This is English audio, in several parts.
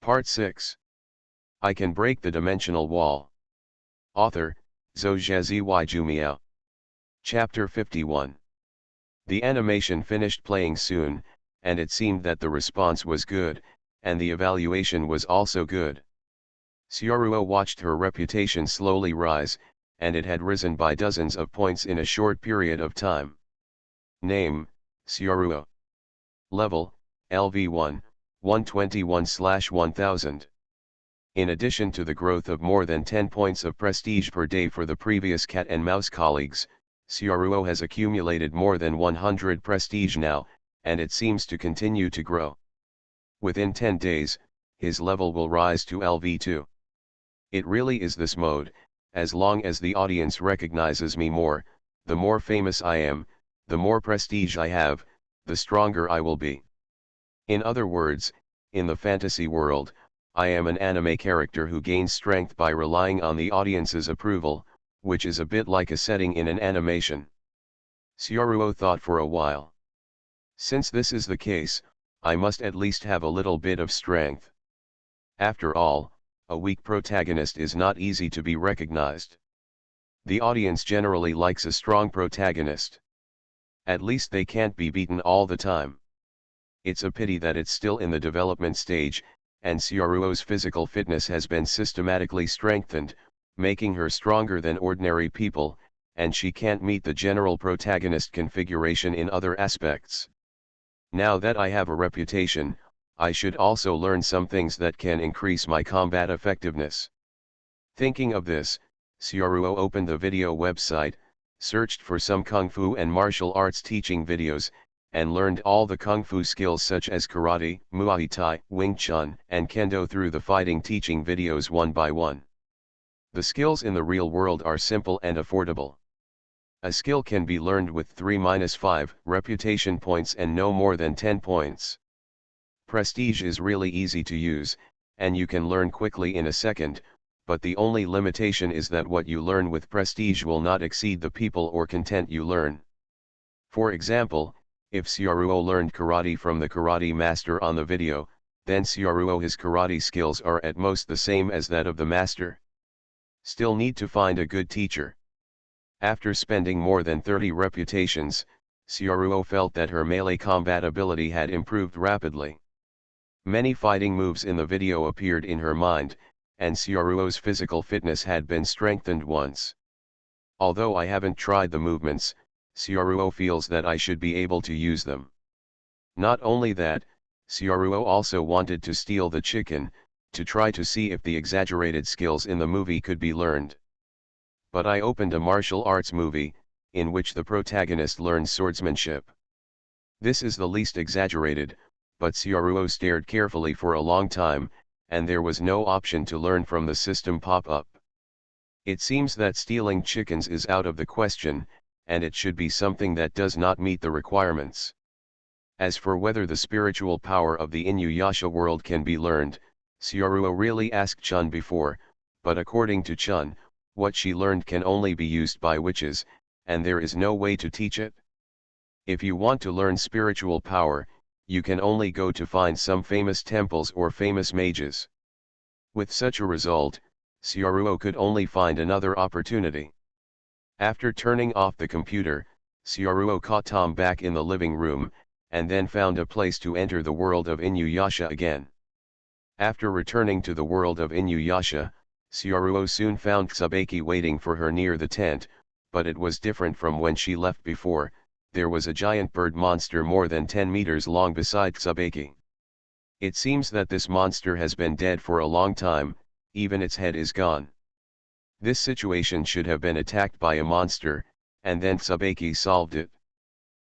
Part 6. I Can Break the Dimensional Wall. Author, Zhou Jumiao. Chapter 51. The animation finished playing soon, and it seemed that the response was good, and the evaluation was also good. Xiaoruo watched her reputation slowly rise, and it had risen by dozens of points in a short period of time. Name, Xiaoruo. Level, LV1, 121/1000. In addition to the growth of more than 10 points of prestige per day for the previous cat and mouse colleagues, Xiaoruo has accumulated more than 100 prestige now, and it seems to continue to grow. Within 10 days, his level will rise to LV2. It really is this mode. As long as the audience recognizes me more, the more famous I am, the more prestige I have, the stronger I will be. In other words, in the fantasy world, I am an anime character who gains strength by relying on the audience's approval, which is a bit like a setting in an animation. Xiaoruo thought for a while. Since this is the case, I must at least have a little bit of strength. After all, a weak protagonist is not easy to be recognized. The audience generally likes a strong protagonist. At least they can't be beaten all the time. It's a pity that it's still in the development stage, and Xiaoruo's physical fitness has been systematically strengthened, making her stronger than ordinary people, and she can't meet the general protagonist configuration in other aspects. Now that I have a reputation, I should also learn some things that can increase my combat effectiveness. Thinking of this, Xiaoruo opened the video website, searched for some kung fu and martial arts teaching videos, and learned all the kung fu skills such as karate, muay thai, wing chun, and kendo through the fighting teaching videos one by one. The skills in the real world are simple and affordable. A skill can be learned with 3-5 reputation points and no more than 10 points. Prestige is really easy to use, and you can learn quickly in a second, but the only limitation is that what you learn with prestige will not exceed the people or content you learn. For example, if Xiaoruo learned karate from the karate master on the video, then Xiaoruo's karate skills are at most the same as that of the master. Still need to find a good teacher. After spending more than 30 reputations, Xiaoruo felt that her melee combat ability had improved rapidly. Many fighting moves in the video appeared in her mind, and Xiaoruo's physical fitness had been strengthened once. Although I haven't tried the movements, Xiaoruo feels that I should be able to use them. Not only that, Xiaoruo also wanted to steal the chicken, to try to see if the exaggerated skills in the movie could be learned. But I opened a martial arts movie, in which the protagonist learns swordsmanship. This is the least exaggerated, but Xiaoruo stared carefully for a long time, and there was no option to learn from the system pop-up. It seems that stealing chickens is out of the question, and it should be something that does not meet the requirements. As for whether the spiritual power of the Inuyasha world can be learned, Xiaoruo really asked Chun before, but according to Chun, what she learned can only be used by witches, and there is no way to teach it. If you want to learn spiritual power, you can only go to find some famous temples or famous mages. With such a result, Xiaoruo could only find another opportunity. After turning off the computer, Xiaoruo caught Tom back in the living room, and then found a place to enter the world of Inuyasha again. After returning to the world of Inuyasha, Xiaoruo soon found Tsubaki waiting for her near the tent, but it was different from when she left before. There was a giant bird monster more than 10 meters long beside Tsubaki. It seems that this monster has been dead for a long time, even its head is gone. This situation should have been attacked by a monster, and then Tsubaki solved it.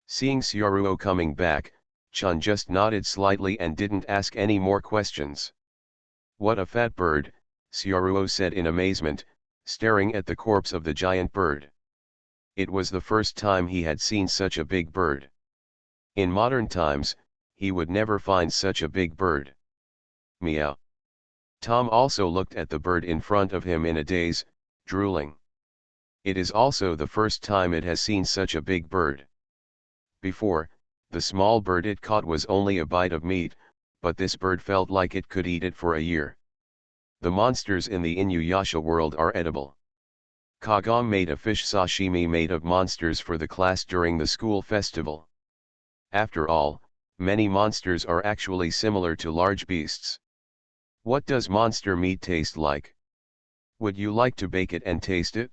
Seeing Xiaoruo coming back, Chun just nodded slightly and didn't ask any more questions. "What a fat bird," Xiaoruo said in amazement, staring at the corpse of the giant bird. It was the first time he had seen such a big bird. In modern times, he would never find such a big bird. Meow. Tom also looked at the bird in front of him in a daze, drooling. It is also the first time it has seen such a big bird. Before, the small bird it caught was only a bite of meat, but this bird felt like it could eat it for a year. The monsters in the Inuyasha world are edible. Kagome made a fish sashimi made of monsters for the class during the school festival. After all, many monsters are actually similar to large beasts. What does monster meat taste like? Would you like to bake it and taste it?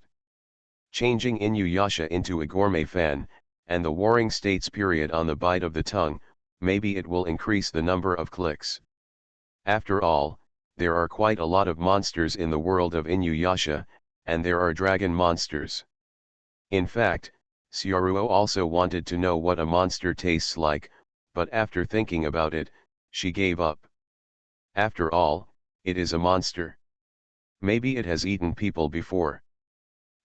Changing Inuyasha into a gourmet fan, and the warring states period on the bite of the tongue, maybe it will increase the number of clicks. After all, there are quite a lot of monsters in the world of Inuyasha, and there are dragon monsters. In fact, Syaruo also wanted to know what a monster tastes like, but after thinking about it, she gave up. After all, it is a monster. Maybe it has eaten people before.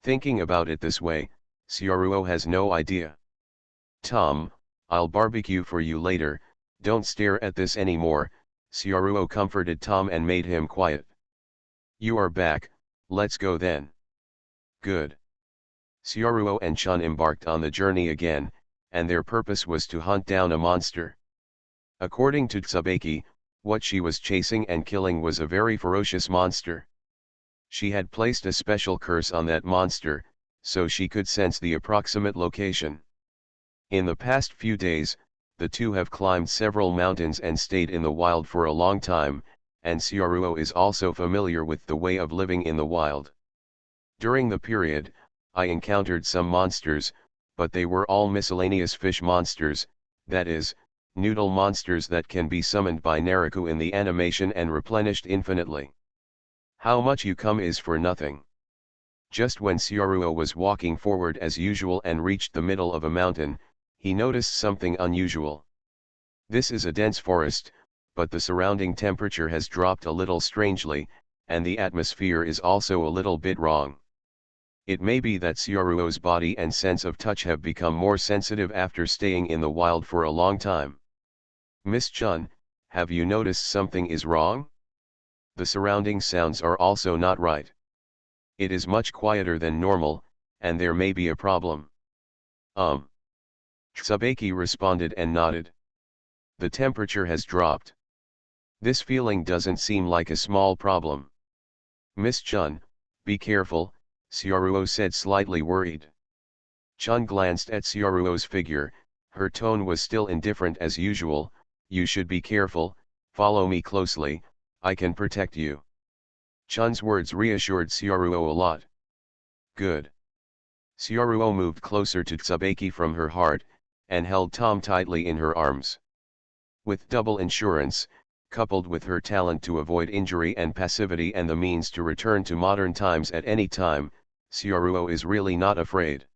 Thinking about it this way, Syaruo has no idea. Tom, I'll barbecue for you later, don't stare at this anymore, Syaruo comforted Tom and made him quiet. You are back, let's go then. Good. Syaruo and Chun embarked on the journey again, and their purpose was to hunt down a monster. According to Tsubaki, what she was chasing and killing was a very ferocious monster. She had placed a special curse on that monster, so she could sense the approximate location. In the past few days, the two have climbed several mountains and stayed in the wild for a long time, and Syaruo is also familiar with the way of living in the wild. During the period, I encountered some monsters, but they were all miscellaneous fish monsters, that is, noodle monsters that can be summoned by Naraku in the animation and replenished infinitely. How much you come is for nothing. Just when Syaruo was walking forward as usual and reached the middle of a mountain, he noticed something unusual. This is a dense forest, but the surrounding temperature has dropped a little strangely, and the atmosphere is also a little bit wrong. It may be that Syaruo's body and sense of touch have become more sensitive after staying in the wild for a long time. Miss Chun, have you noticed something is wrong? The surrounding sounds are also not right. It is much quieter than normal, and there may be a problem. Tsubaki responded and nodded. The temperature has dropped. This feeling doesn't seem like a small problem. Miss Chun, be careful, Syaruo said slightly worried. Chun glanced at Syaruo's figure, her tone was still indifferent as usual. You should be careful, follow me closely, I can protect you. Chun's words reassured Syaruo a lot. Good. Syaruo moved closer to Tsubaki from her heart, and held Tom tightly in her arms. With double insurance, coupled with her talent to avoid injury and passivity and the means to return to modern times at any time, Syaruo is really not afraid.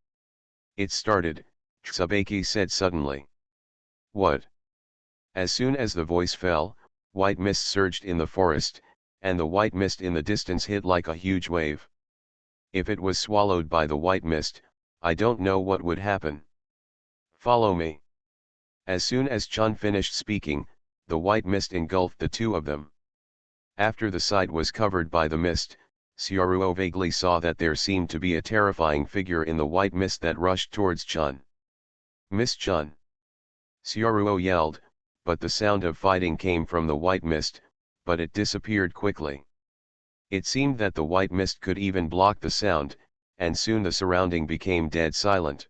It started, Tsubaki said suddenly. What? As soon as the voice fell, white mist surged in the forest, and the white mist in the distance hit like a huge wave. If it was swallowed by the white mist, I don't know what would happen. Follow me. As soon as Chun finished speaking, the white mist engulfed the two of them. After the sight was covered by the mist, Syaruo vaguely saw that there seemed to be a terrifying figure in the white mist that rushed towards Chun. Miss Chun! Syaruo yelled, but the sound of fighting came from the white mist, but it disappeared quickly. It seemed that the white mist could even block the sound, and soon the surrounding became dead silent.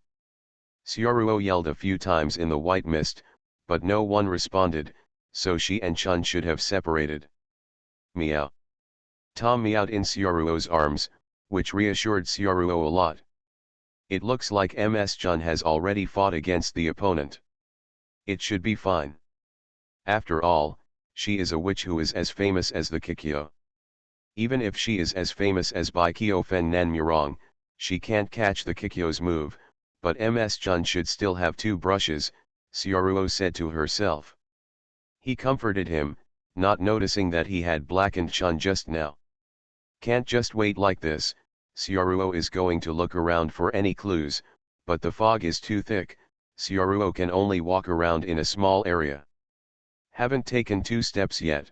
Syaruo yelled a few times in the white mist, but no one responded, so she and Chun should have separated. Meow. Tom meowed in Syaruo's arms, which reassured Syaruo a lot. It looks like Ms. Chun has already fought against the opponent. It should be fine. After all, she is a witch who is as famous as the Kikyo. Even if she is as famous as Baikyo Fen Nanmurong, she can't catch the Kikyo's move, but Ms. Chun should still have two brushes, Syaruo said to herself. He comforted him, not noticing that he had blackened Chun just now. Can't just wait like this, Syaruo is going to look around for any clues, but the fog is too thick, Syaruo can only walk around in a small area. Haven't taken 2 steps yet.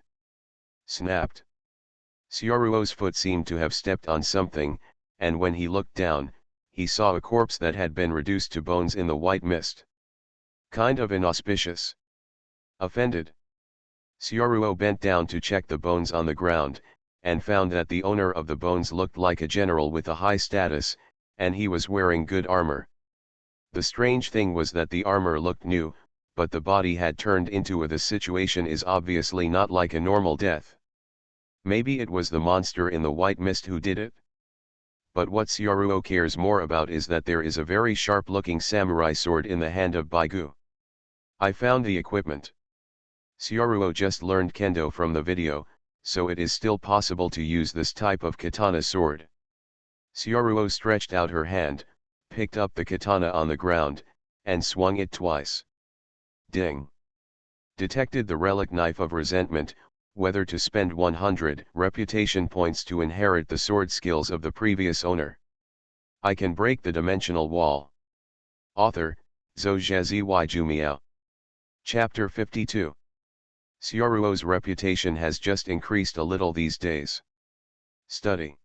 Snapped. Syaruo's foot seemed to have stepped on something, and when he looked down, he saw a corpse that had been reduced to bones in the white mist. Kind of inauspicious. Offended. Syaruo bent down to check the bones on the ground, and found that the owner of the bones looked like a general with a high status, and he was wearing good armor. The strange thing was that the armor looked new, but the body had turned into the situation is obviously not like a normal death. Maybe it was the monster in the white mist who did it? But what Syaruo cares more about is that there is a very sharp-looking samurai sword in the hand of Baigu. I found the equipment. Syaruo just learned kendo from the video, so it is still possible to use this type of katana sword. Syaruo stretched out her hand, picked up the katana on the ground, and swung it twice. Ding! Detected the relic knife of resentment, whether to spend 100 reputation points to inherit the sword skills of the previous owner. I can break the dimensional wall. Author, Zhou Zheziwai Jumiao. Chapter 52. Syaruo's reputation has just increased a little these days. Study.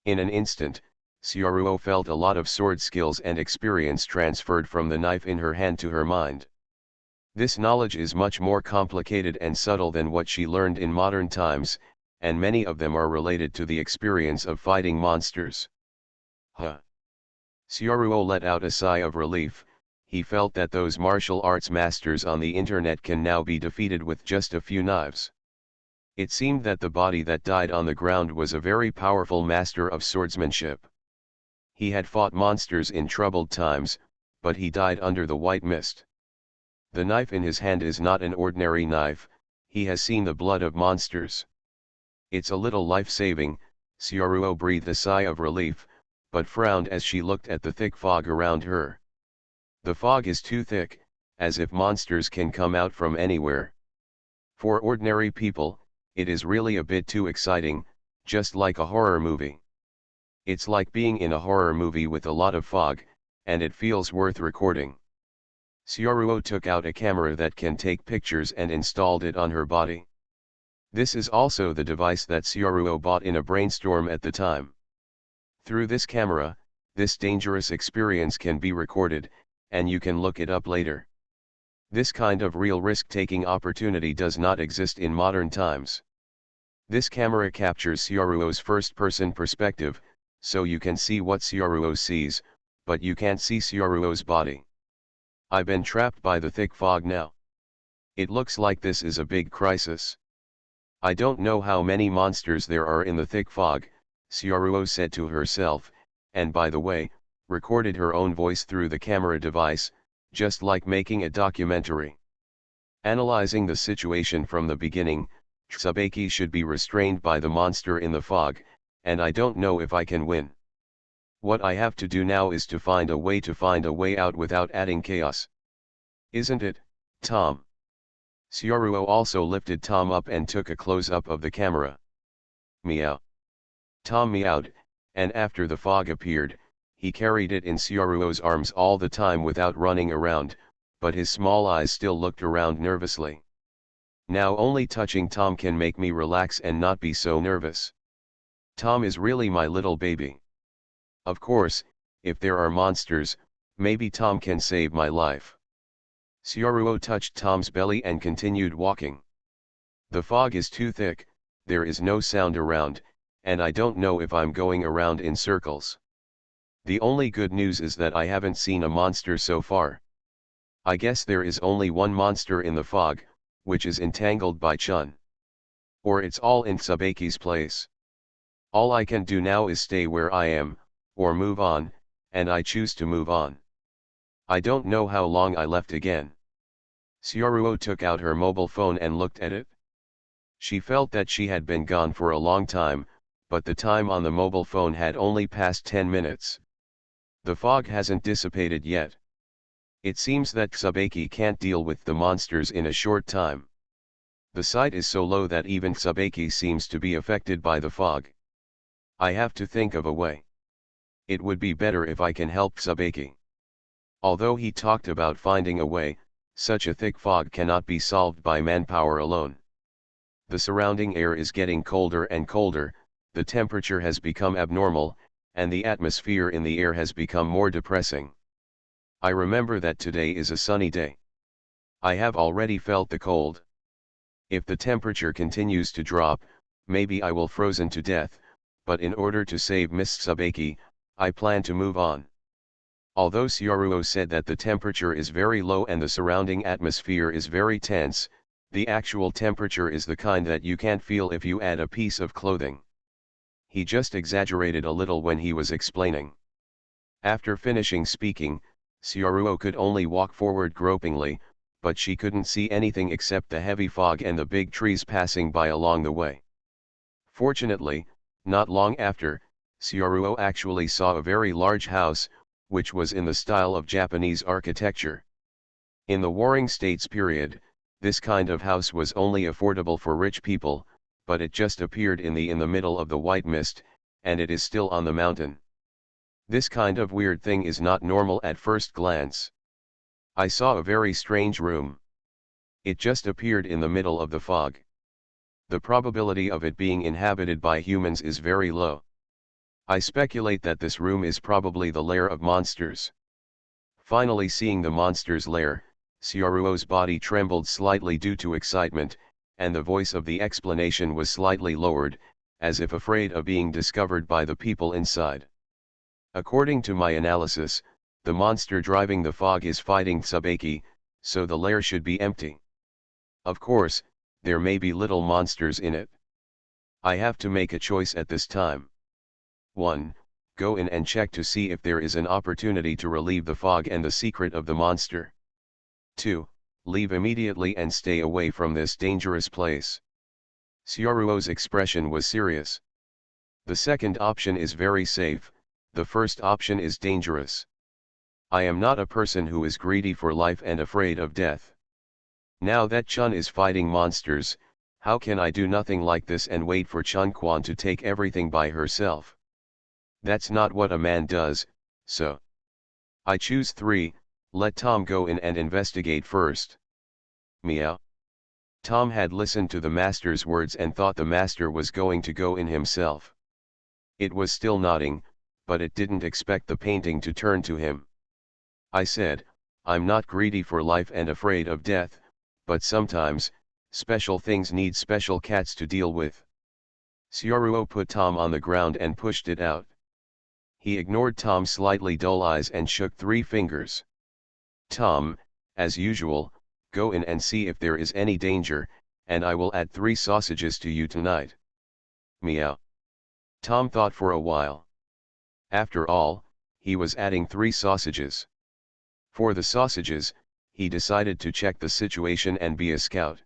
In an instant, Syaruo felt a lot of sword skills and experience transferred from the knife in her hand to her mind. This knowledge is much more complicated and subtle than what she learned in modern times, and many of them are related to the experience of fighting monsters. Huh. Syaruo let out a sigh of relief. He felt that those martial arts masters on the internet can now be defeated with just a few knives. It seemed that the body that died on the ground was a very powerful master of swordsmanship. He had fought monsters in troubled times, but he died under the white mist. The knife in his hand is not an ordinary knife, he has seen the blood of monsters. It's a little life-saving. Syaruo breathed a sigh of relief, but frowned as she looked at the thick fog around her. The fog is too thick, as if monsters can come out from anywhere. For ordinary people, it is really a bit too exciting, just like a horror movie. It's like being in a horror movie with a lot of fog, and it feels worth recording. Syaruo took out a camera that can take pictures and installed it on her body. This is also the device that Syaruo bought in a brainstorm at the time. Through this camera, this dangerous experience can be recorded, and you can look it up later. This kind of real risk-taking opportunity does not exist in modern times. This camera captures Syaruo's first-person perspective, so you can see what Syaruo sees, but you can't see Syaruo's body. I've been trapped by the thick fog now. It looks like this is a big crisis. I don't know how many monsters there are in the thick fog, Syaruo said to herself, and by the way, recorded her own voice through the camera device, just like making a documentary. Analyzing the situation from the beginning, Tsubaki should be restrained by the monster in the fog, and I don't know if I can win. What I have to do now is to find a way out without adding chaos. Isn't it, Tom? Syaruo also lifted Tom up and took a close-up of the camera. Meow. Tom meowed, and after the fog appeared, he carried it in Syaruo's arms all the time without running around, but his small eyes still looked around nervously. Now only touching Tom can make me relax and not be so nervous. Tom is really my little baby. Of course, if there are monsters, maybe Tom can save my life. Syaruo touched Tom's belly and continued walking. The fog is too thick, there is no sound around, and I don't know if I'm going around in circles. The only good news is that I haven't seen a monster so far. I guess there is only one monster in the fog, which is entangled by Chun. Or it's all in Tsubaki's place. All I can do now is stay where I am, or move on, and I choose to move on. I don't know how long I left again. Syaruo took out her mobile phone and looked at it. She felt that she had been gone for a long time, but the time on the mobile phone had only passed 10 minutes. The fog hasn't dissipated yet. It seems that Tsubaki can't deal with the monsters in a short time. The sight is so low that even Tsubaki seems to be affected by the fog. I have to think of a way. It would be better if I can help Tsubaki. Although he talked about finding a way, such a thick fog cannot be solved by manpower alone. The surrounding air is getting colder and colder, the temperature has become abnormal, and the atmosphere in the air has become more depressing. I remember that today is a sunny day. I have already felt the cold. If the temperature continues to drop, maybe I will frozen to death, but in order to save Miss Tsubaki, I plan to move on. Although Syaruo said that the temperature is very low and the surrounding atmosphere is very tense, the actual temperature is the kind that you can't feel if you add a piece of clothing. He just exaggerated a little when he was explaining. After finishing speaking, Syaruo could only walk forward gropingly, but she couldn't see anything except the heavy fog and the big trees passing by along the way. Fortunately, not long after, Syaruo actually saw a very large house, which was in the style of Japanese architecture. In the Warring States period, this kind of house was only affordable for rich people, but it just appeared in the middle of the white mist, and it is still on the mountain. This kind of weird thing is not normal at first glance. I saw a very strange room. It just appeared in the middle of the fog. The probability of it being inhabited by humans is very low. I speculate that this room is probably the lair of monsters. Finally seeing the monster's lair, Syaruo's body trembled slightly due to excitement, and the voice of the explanation was slightly lowered, as if afraid of being discovered by the people inside. According to my analysis, the monster driving the fog is fighting Tsubaki, so the lair should be empty. Of course, there may be little monsters in it. I have to make a choice at this time. 1. Go in and check to see if there is an opportunity to relieve the fog and the secret of the monster. 2. Leave immediately and stay away from this dangerous place. Syaruo's expression was serious. The second option is very safe, the first option is dangerous. I am not a person who is greedy for life and afraid of death. Now that Chun is fighting monsters, how can I do nothing like this and wait for Chun Quan to take everything by herself? That's not what a man does, so I choose 3, let Tom go in and investigate first. Meow. Tom had listened to the master's words and thought the master was going to go in himself. It was still nodding, but it didn't expect the painting to turn to him. I said, I'm not greedy for life and afraid of death, but sometimes, special things need special cats to deal with. Syaruo put Tom on the ground and pushed it out. He ignored Tom's slightly dull eyes and shook 3 fingers. Tom, as usual, go in and see if there is any danger, and I will add 3 sausages to you tonight. Meow. Tom thought for a while. After all, he was adding 3 sausages. For the sausages, he decided to check the situation and be a scout.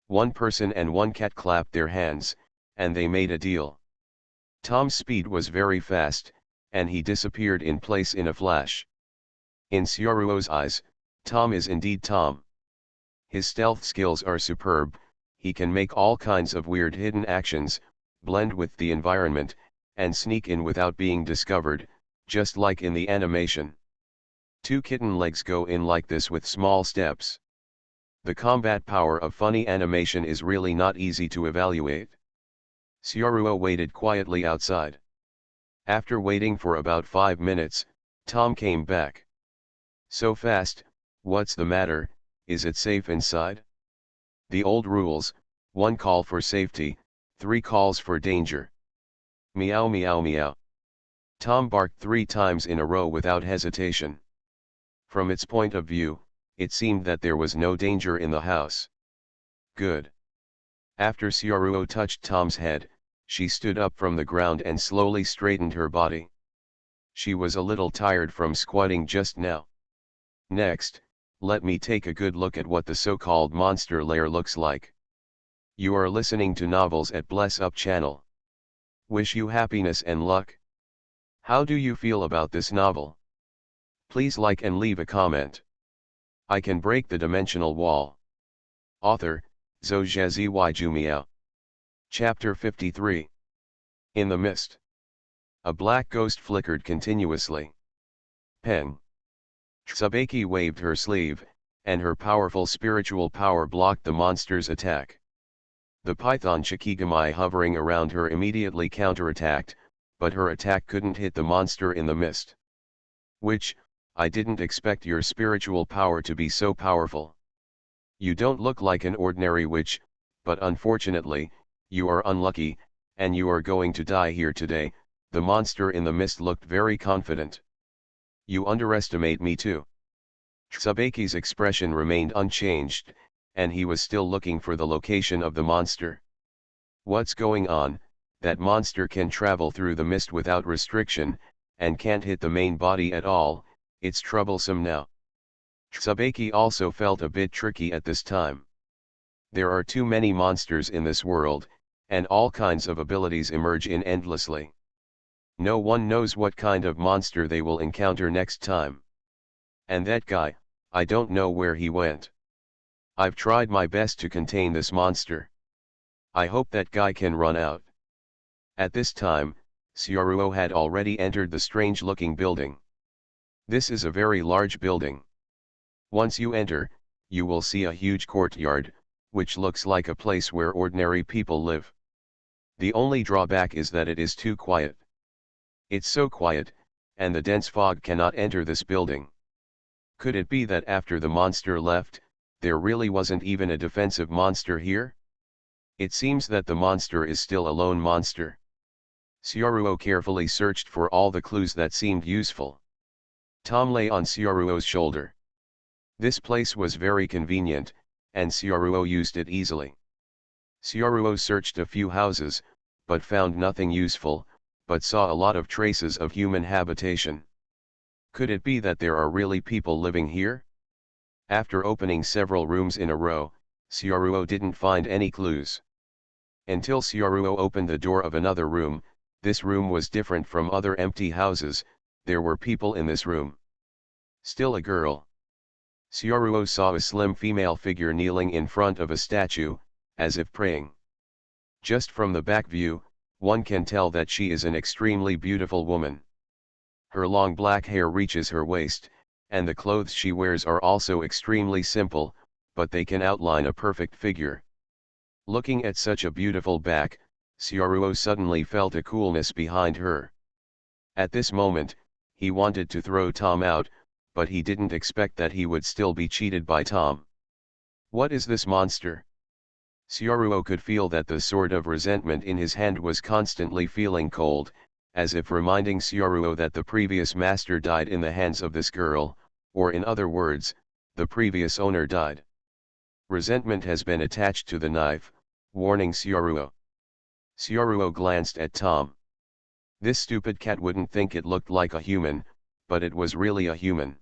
1 person and 1 cat clapped their hands, and they made a deal. Tom's speed was very fast, and he disappeared in place in a flash. In Syaruo's eyes, Tom is indeed Tom. His stealth skills are superb, he can make all kinds of weird hidden actions, blend with the environment, and sneak in without being discovered, just like in the animation. 2 kitten legs go in like this with small steps. The combat power of funny animation is really not easy to evaluate. Syaruo waited quietly outside. After waiting for about 5 minutes, Tom came back. So fast, what's the matter, is it safe inside? The old rules, 1 call for safety, 3 calls for danger. Meow meow meow. Tom barked 3 times in a row without hesitation. From its point of view, it seemed that there was no danger in the house. Good. After Syaruo touched Tom's head, she stood up from the ground and slowly straightened her body. She was a little tired from squatting just now. Next, let me take a good look at what the so-called monster lair looks like. You are listening to Novels at Bless Up channel. Wish you happiness and luck. How do you feel about this novel? Please like and leave a comment. I can break the dimensional wall. Author, Zhou Jumiao. Chapter 53. In the Mist. A black ghost flickered continuously. Peng. Tsubaki waved her sleeve, and her powerful spiritual power blocked the monster's attack. The python Shikigami hovering around her immediately counterattacked, but her attack couldn't hit the monster in the mist. Which, I didn't expect your spiritual power to be so powerful. You don't look like an ordinary witch, but unfortunately, you are unlucky, and you are going to die here today." The monster in the mist looked very confident. "You underestimate me too." Tsubaki's expression remained unchanged, and he was still looking for the location of the monster. "What's going on? That monster can travel through the mist without restriction, and can't hit the main body at all. It's troublesome now." Tsubaki also felt a bit tricky at this time. There are too many monsters in this world, and all kinds of abilities emerge in endlessly. No one knows what kind of monster they will encounter next time. And that guy, I don't know where he went. I've tried my best to contain this monster. I hope that guy can run out. At this time, Syaruo had already entered the strange-looking building. This is a very large building. Once you enter, you will see a huge courtyard, which looks like a place where ordinary people live. The only drawback is that it is too quiet. It's so quiet, and the dense fog cannot enter this building. Could it be that after the monster left, there really wasn't even a defensive monster here? It seems that the monster is still a lone monster. Syaruo carefully searched for all the clues that seemed useful. Tom lay on Syaruo's shoulder. This place was very convenient, and Syaruo used it easily. Syaruo searched a few houses, but found nothing useful, but saw a lot of traces of human habitation. Could it be that there are really people living here? After opening several rooms in a row, Syaruo didn't find any clues. Until Syaruo opened the door of another room. This room was different from other empty houses. There were people in this room. Still a girl. Syaruo saw a slim female figure kneeling in front of a statue, as if praying. Just from the back view, one can tell that she is an extremely beautiful woman. Her long black hair reaches her waist, and the clothes she wears are also extremely simple, but they can outline a perfect figure. Looking at such a beautiful back, Syaruo suddenly felt a coolness behind her. At this moment, he wanted to throw Tom out, but he didn't expect that he would still be cheated by Tom. What is this monster? Syaruo could feel that the sword of resentment in his hand was constantly feeling cold, as if reminding Syaruo that the previous master died in the hands of this girl, or in other words, the previous owner died. Resentment has been attached to the knife, warning Syaruo. Syaruo glanced at Tom. This stupid cat wouldn't think it looked like a human, but it was really a human.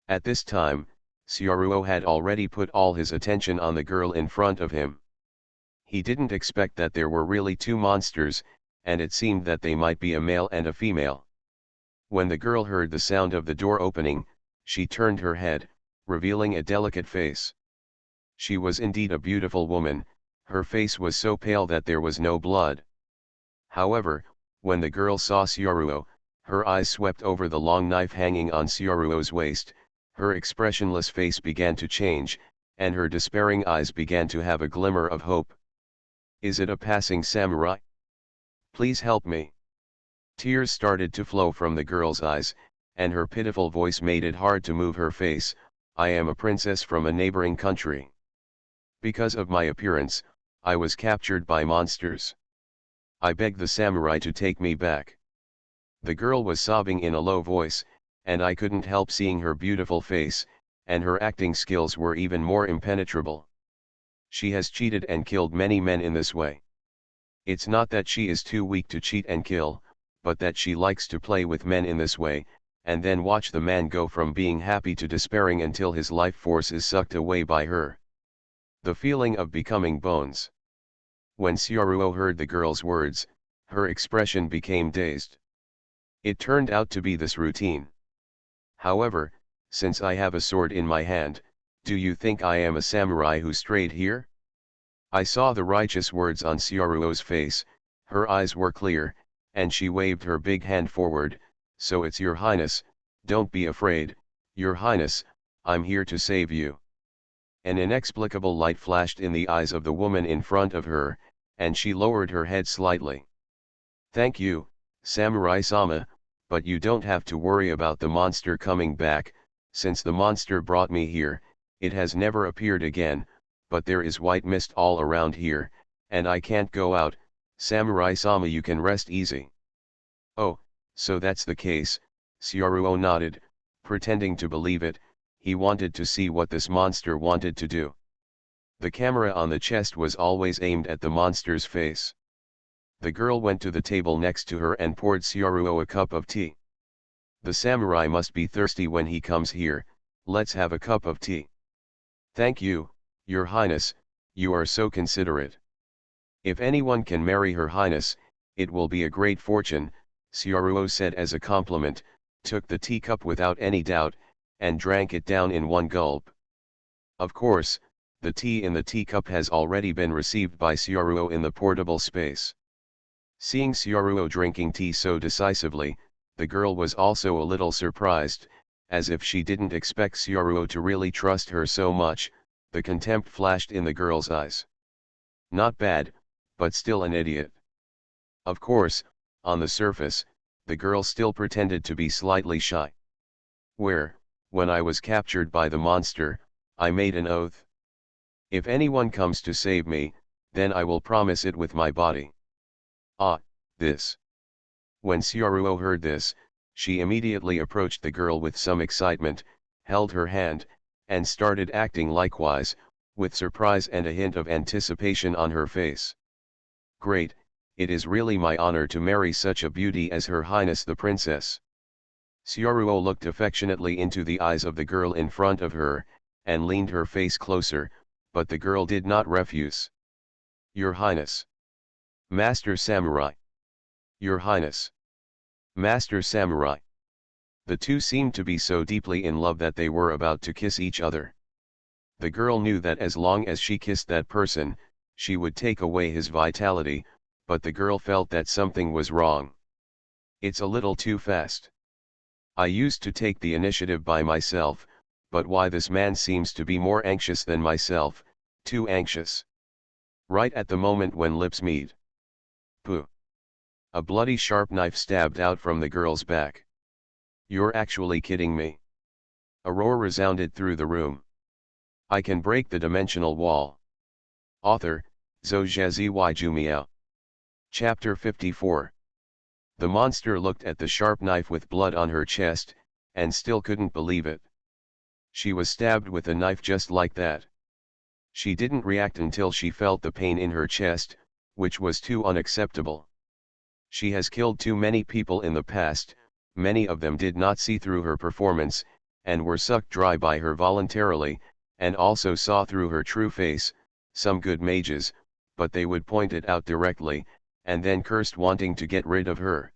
At this time, Syaruo had already put all his attention on the girl in front of him. He didn't expect that there were really two monsters, and it seemed that they might be a male and a female. When the girl heard the sound of the door opening, she turned her head, revealing a delicate face. She was indeed a beautiful woman. Her face was so pale that there was no blood. However, when the girl saw Syaruo, her eyes swept over the long knife hanging on Syaruo's waist. Her expressionless face began to change, and her despairing eyes began to have a glimmer of hope. Is it a passing samurai? Please help me. Tears started to flow from the girl's eyes, and her pitiful voice made it hard to move her face. I am a princess from a neighboring country. Because of my appearance, I was captured by monsters. I beg the samurai to take me back. The girl was sobbing in a low voice, and I couldn't help seeing her beautiful face, and her acting skills were even more impenetrable. She has cheated and killed many men in this way. It's not that she is too weak to cheat and kill, but that she likes to play with men in this way, and then watch the man go from being happy to despairing until his life force is sucked away by her. The feeling of becoming bones. When Syaruo heard the girl's words, her expression became dazed. It turned out to be this routine. However, since I have a sword in my hand, do you think I am a samurai who strayed here? I saw the righteous words on Syaruo's face. Her eyes were clear, and she waved her big hand forward. So it's your highness, don't be afraid, your highness, I'm here to save you. An inexplicable light flashed in the eyes of the woman in front of her, and she lowered her head slightly. Thank you, Samurai-sama, but you don't have to worry about the monster coming back. Since the monster brought me here, it has never appeared again, but there is white mist all around here, and I can't go out. Samurai-sama, you can rest easy. Oh, so that's the case. Syaruo nodded, pretending to believe it. He wanted to see what this monster wanted to do. The camera on the chest was always aimed at the monster's face. The girl went to the table next to her and poured Syaruo a cup of tea. The samurai must be thirsty when he comes here. Let's have a cup of tea. Thank you, Your Highness, you are so considerate. If anyone can marry Her Highness, it will be a great fortune, Syaruo said as a compliment, took the teacup without any doubt, and drank it down in one gulp. Of course, the tea in the teacup has already been received by Syaruo in the portable space. Seeing Syaruo drinking tea so decisively, the girl was also a little surprised, as if she didn't expect Syaruo to really trust her so much. The contempt flashed in the girl's eyes. Not bad, but still an idiot. Of course, on the surface, the girl still pretended to be slightly shy. When I was captured by the monster, I made an oath. If anyone comes to save me, then I will promise it with my body. Ah, this. When Syaruo heard this, she immediately approached the girl with some excitement, held her hand, and started acting likewise, with surprise and a hint of anticipation on her face. Great, it is really my honor to marry such a beauty as Her Highness the Princess. Syaruo looked affectionately into the eyes of the girl in front of her, and leaned her face closer, but the girl did not refuse. Your Highness. Master Samurai. Your Highness. Master Samurai. The two seemed to be so deeply in love that they were about to kiss each other. The girl knew that as long as she kissed that person, she would take away his vitality, but the girl felt that something was wrong. It's a little too fast. I used to take the initiative by myself, but why this man seems to be more anxious than myself, too anxious. Right at the moment when lips meet. Pooh. A bloody sharp knife stabbed out from the girl's back. You're actually kidding me. A roar resounded through the room. I can break the dimensional wall. Author, Zhou Jumiao. Chapter 54. The monster looked at the sharp knife with blood on her chest, and still couldn't believe it. She was stabbed with a knife just like that. She didn't react until she felt the pain in her chest, which was too unacceptable. She has killed too many people in the past, many of them did not see through her performance, and were sucked dry by her voluntarily, and also saw through her true face, some good mages, but they would point it out directly, and then cursed wanting to get rid of her.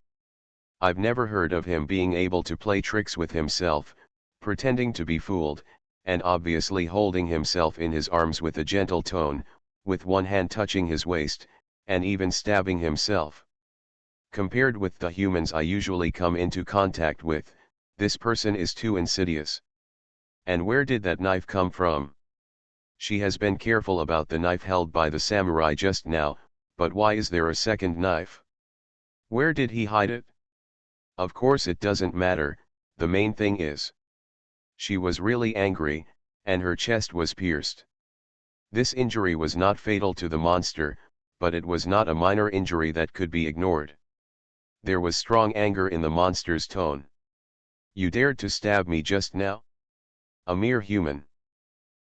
I've never heard of him being able to play tricks with himself, pretending to be fooled, and obviously holding himself in his arms with a gentle tone, with one hand touching his waist, and even stabbing himself. Compared with the humans I usually come into contact with, this person is too insidious. And where did that knife come from? She has been careful about the knife held by the samurai just now, but why is there a second knife? Where did he hide it? Of course it doesn't matter, the main thing is. She was really angry, and her chest was pierced. This injury was not fatal to the monster, but it was not a minor injury that could be ignored. There was strong anger in the monster's tone. You dared to stab me just now? A mere human.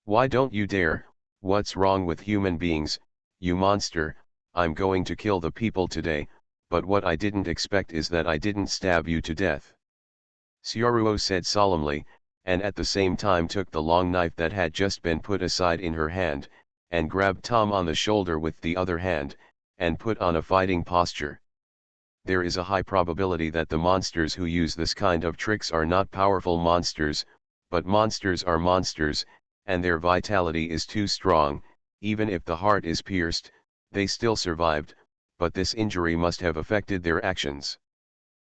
Why don't you dare? What's wrong with human beings, you monster? I'm going to kill the people today, but what I didn't expect is that I didn't stab you to death. Syaruo said solemnly, and at the same time took the long knife that had just been put aside in her hand, and grabbed Tom on the shoulder with the other hand, and put on a fighting posture. There is a high probability that the monsters who use this kind of tricks are not powerful monsters, but monsters are monsters, and their vitality is too strong. Even if the heart is pierced, they still survived, but this injury must have affected their actions.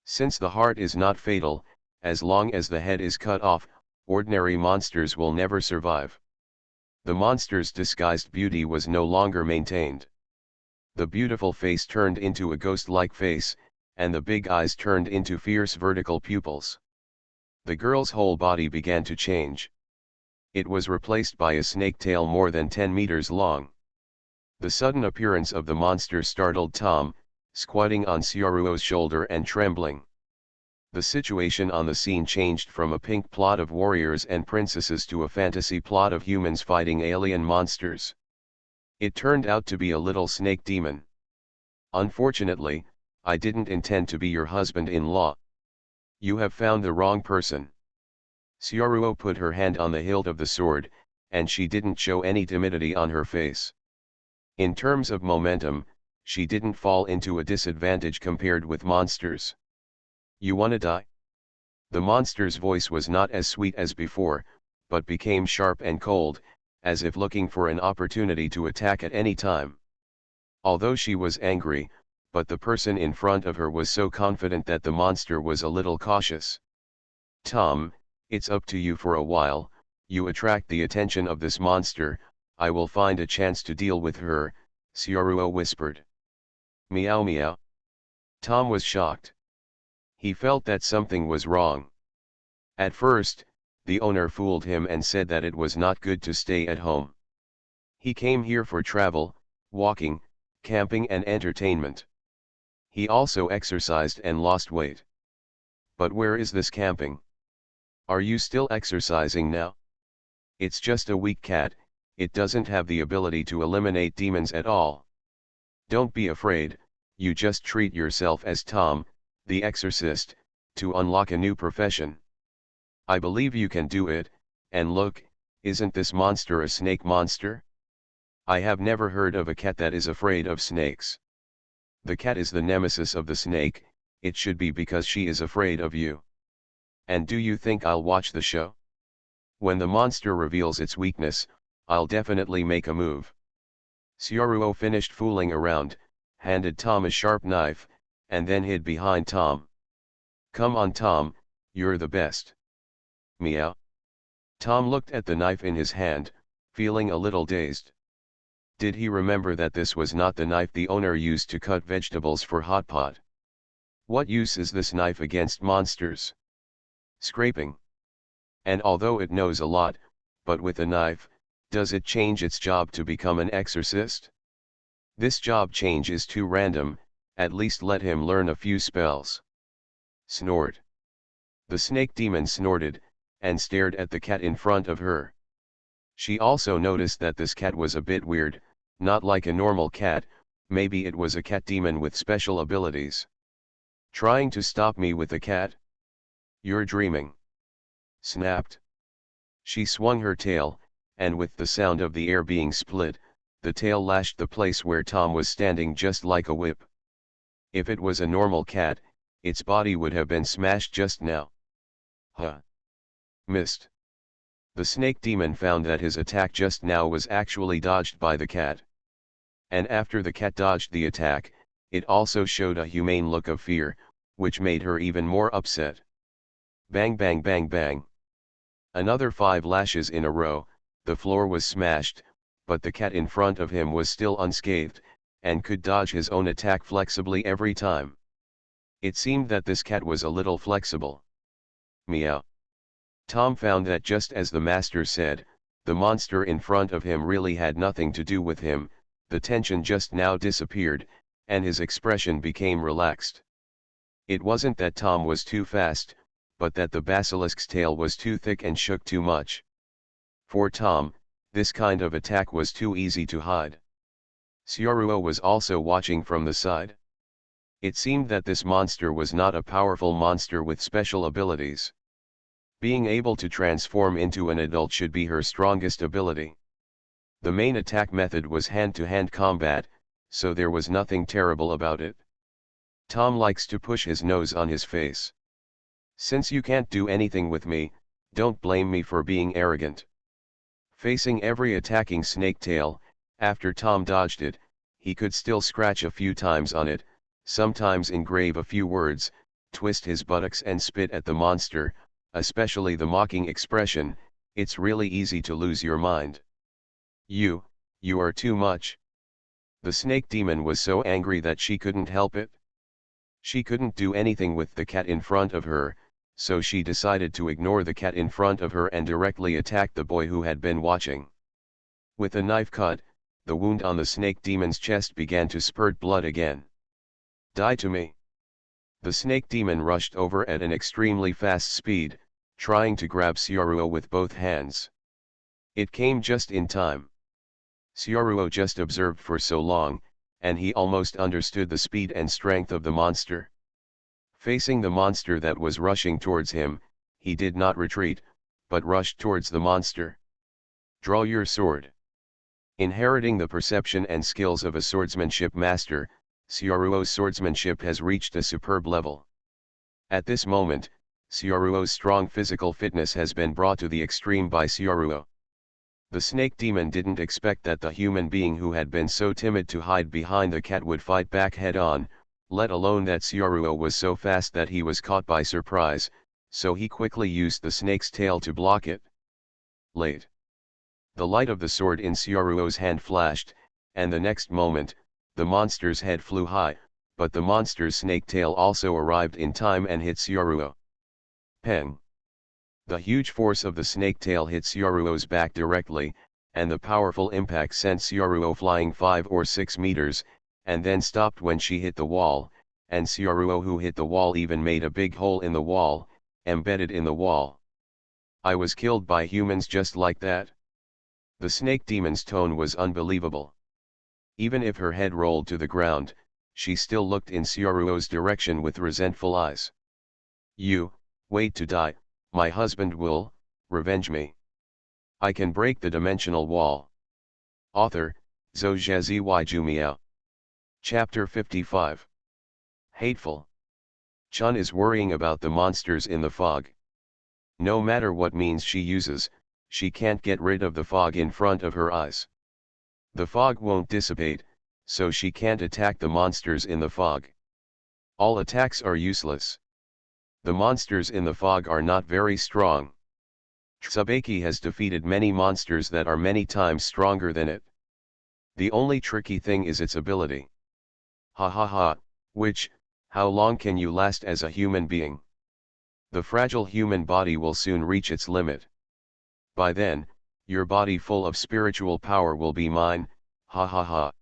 Since the heart is not fatal, as long as the head is cut off, ordinary monsters will never survive. The monster's disguised beauty was no longer maintained. The beautiful face turned into a ghost-like face, and the big eyes turned into fierce vertical pupils. The girl's whole body began to change. It was replaced by a snake tail more than 10 meters long. The sudden appearance of the monster startled Tom, squatting on Syaruo's shoulder and trembling. The situation on the scene changed from a pink plot of warriors and princesses to a fantasy plot of humans fighting alien monsters. It turned out to be a little snake demon. Unfortunately, I didn't intend to be your husband-in-law. You have found the wrong person. Syaruo put her hand on the hilt of the sword, and she didn't show any timidity on her face. In terms of momentum, she didn't fall into a disadvantage compared with monsters. You wanna die? The monster's voice was not as sweet as before, but became sharp and cold, as if looking for an opportunity to attack at any time. Although she was angry, but the person in front of her was so confident that the monster was a little cautious. Tom, it's up to you for a while. You attract the attention of this monster, I will find a chance to deal with her, Syaruo whispered. Meow meow. Tom was shocked. He felt that something was wrong. At first, the owner fooled him and said that it was not good to stay at home. He came here for travel, walking, camping and entertainment. He also exercised and lost weight. But where is this camping? Are you still exercising now? It's just a weak cat, it doesn't have the ability to eliminate demons at all. Don't be afraid, you just treat yourself as Tom, the exorcist, to unlock a new profession. I believe you can do it, and look, isn't this monster a snake monster? I have never heard of a cat that is afraid of snakes. The cat is the nemesis of the snake, it should be because she is afraid of you. And do you think I'll watch the show? When the monster reveals its weakness, I'll definitely make a move. Syaruo finished fooling around, handed Tom a sharp knife, and then hid behind Tom. Come on Tom, you're the best. Meow. Tom looked at the knife in his hand, feeling a little dazed. Did he remember that this was not the knife the owner used to cut vegetables for hot pot? What use is this knife against monsters? Scraping. And although it knows a lot, but with a knife, does it change its job to become an exorcist? This job change is too random, at least let him learn a few spells. Snort. The snake demon snorted, and stared at the cat in front of her. She also noticed that this cat was a bit weird, not like a normal cat, maybe it was a cat demon with special abilities. Trying to stop me with a cat? You're dreaming. Snapped. She swung her tail, and with the sound of the air being split, the tail lashed the place where Tom was standing just like a whip. If it was a normal cat, its body would have been smashed just now. Huh. Missed. The snake demon found that his attack just now was actually dodged by the cat. And after the cat dodged the attack, it also showed a humane look of fear, which made her even more upset. Bang bang bang bang. Another 5 lashes in a row, the floor was smashed, but the cat in front of him was still unscathed, and could dodge his own attack flexibly every time. It seemed that this cat was a little flexible. Meow. Tom found that just as the master said, the monster in front of him really had nothing to do with him, the tension just now disappeared, and his expression became relaxed. It wasn't that Tom was too fast, but that the basilisk's tail was too thick and shook too much. For Tom, this kind of attack was too easy to hide. Syaruo was also watching from the side. It seemed that this monster was not a powerful monster with special abilities. Being able to transform into an adult should be her strongest ability. The main attack method was hand-to-hand combat, so there was nothing terrible about it. Tom likes to push his nose on his face. Since you can't do anything with me, don't blame me for being arrogant. Facing every attacking snake tail, after Tom dodged it, he could still scratch a few times on it, sometimes engrave a few words, twist his buttocks and spit at the monster, especially the mocking expression, "It's really easy to lose your mind. You are too much." The snake demon was so angry that she couldn't help it. She couldn't do anything with the cat in front of her, so she decided to ignore the cat in front of her and directly attack the boy who had been watching. With a knife cut, the wound on the snake demon's chest began to spurt blood again. "Die to me!" The snake demon rushed over at an extremely fast speed, trying to grab Syaruo with both hands. It came just in time. Syaruo just observed for so long, and he almost understood the speed and strength of the monster. Facing the monster that was rushing towards him, he did not retreat, but rushed towards the monster. "Draw your sword." Inheriting the perception and skills of a swordsmanship master, Syaruo's swordsmanship has reached a superb level. At this moment, Syaruo's strong physical fitness has been brought to the extreme by Syaruo. The snake demon didn't expect that the human being who had been so timid to hide behind the cat would fight back head-on, let alone that Syaruo was so fast that he was caught by surprise, so he quickly used the snake's tail to block it. Late. The light of the sword in Syaruo's hand flashed, and the next moment, the monster's head flew high, but the monster's snake tail also arrived in time and hit Syaruo. Peng! The huge force of the snake tail hit Syaruo's back directly, and the powerful impact sent Syaruo flying 5 or 6 meters, and then stopped when she hit the wall, and Syaruo who hit the wall even made a big hole in the wall, embedded in the wall. "I was killed by humans just like that." The snake demon's tone was unbelievable. Even if her head rolled to the ground, she still looked in Syaruo's direction with resentful eyes. "You, wait to die, my husband will, revenge me. I can break the dimensional wall." Author, Zhou Zhazi Jumiao. Chapter 55. Hateful. Chun is worrying about the monsters in the fog. No matter what means she uses, she can't get rid of the fog in front of her eyes. The fog won't dissipate, so she can't attack the monsters in the fog. All attacks are useless. The monsters in the fog are not very strong. Tsubaki has defeated many monsters that are many times stronger than it. The only tricky thing is its ability. Ha ha ha, how long can you last as a human being? The fragile human body will soon reach its limit. By then, your body full of spiritual power will be mine, ha ha ha.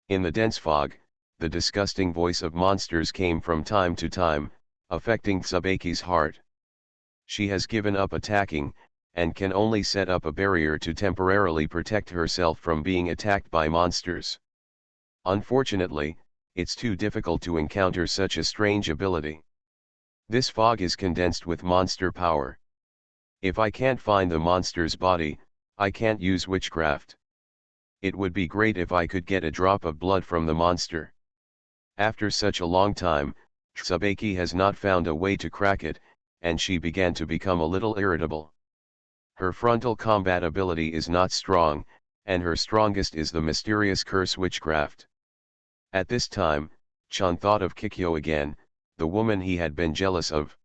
In the dense fog, the disgusting voice of monsters came from time to time, affecting Tsubaki's heart. She has given up attacking, and can only set up a barrier to temporarily protect herself from being attacked by monsters. Unfortunately, it's too difficult to encounter such a strange ability. This fog is condensed with monster power. If I can't find the monster's body, I can't use witchcraft. It would be great if I could get a drop of blood from the monster. After such a long time, Tsubaki has not found a way to crack it, and she began to become a little irritable. Her frontal combat ability is not strong, and her strongest is the mysterious curse witchcraft. At this time, Chun thought of Kikyo again, the woman he had been jealous of.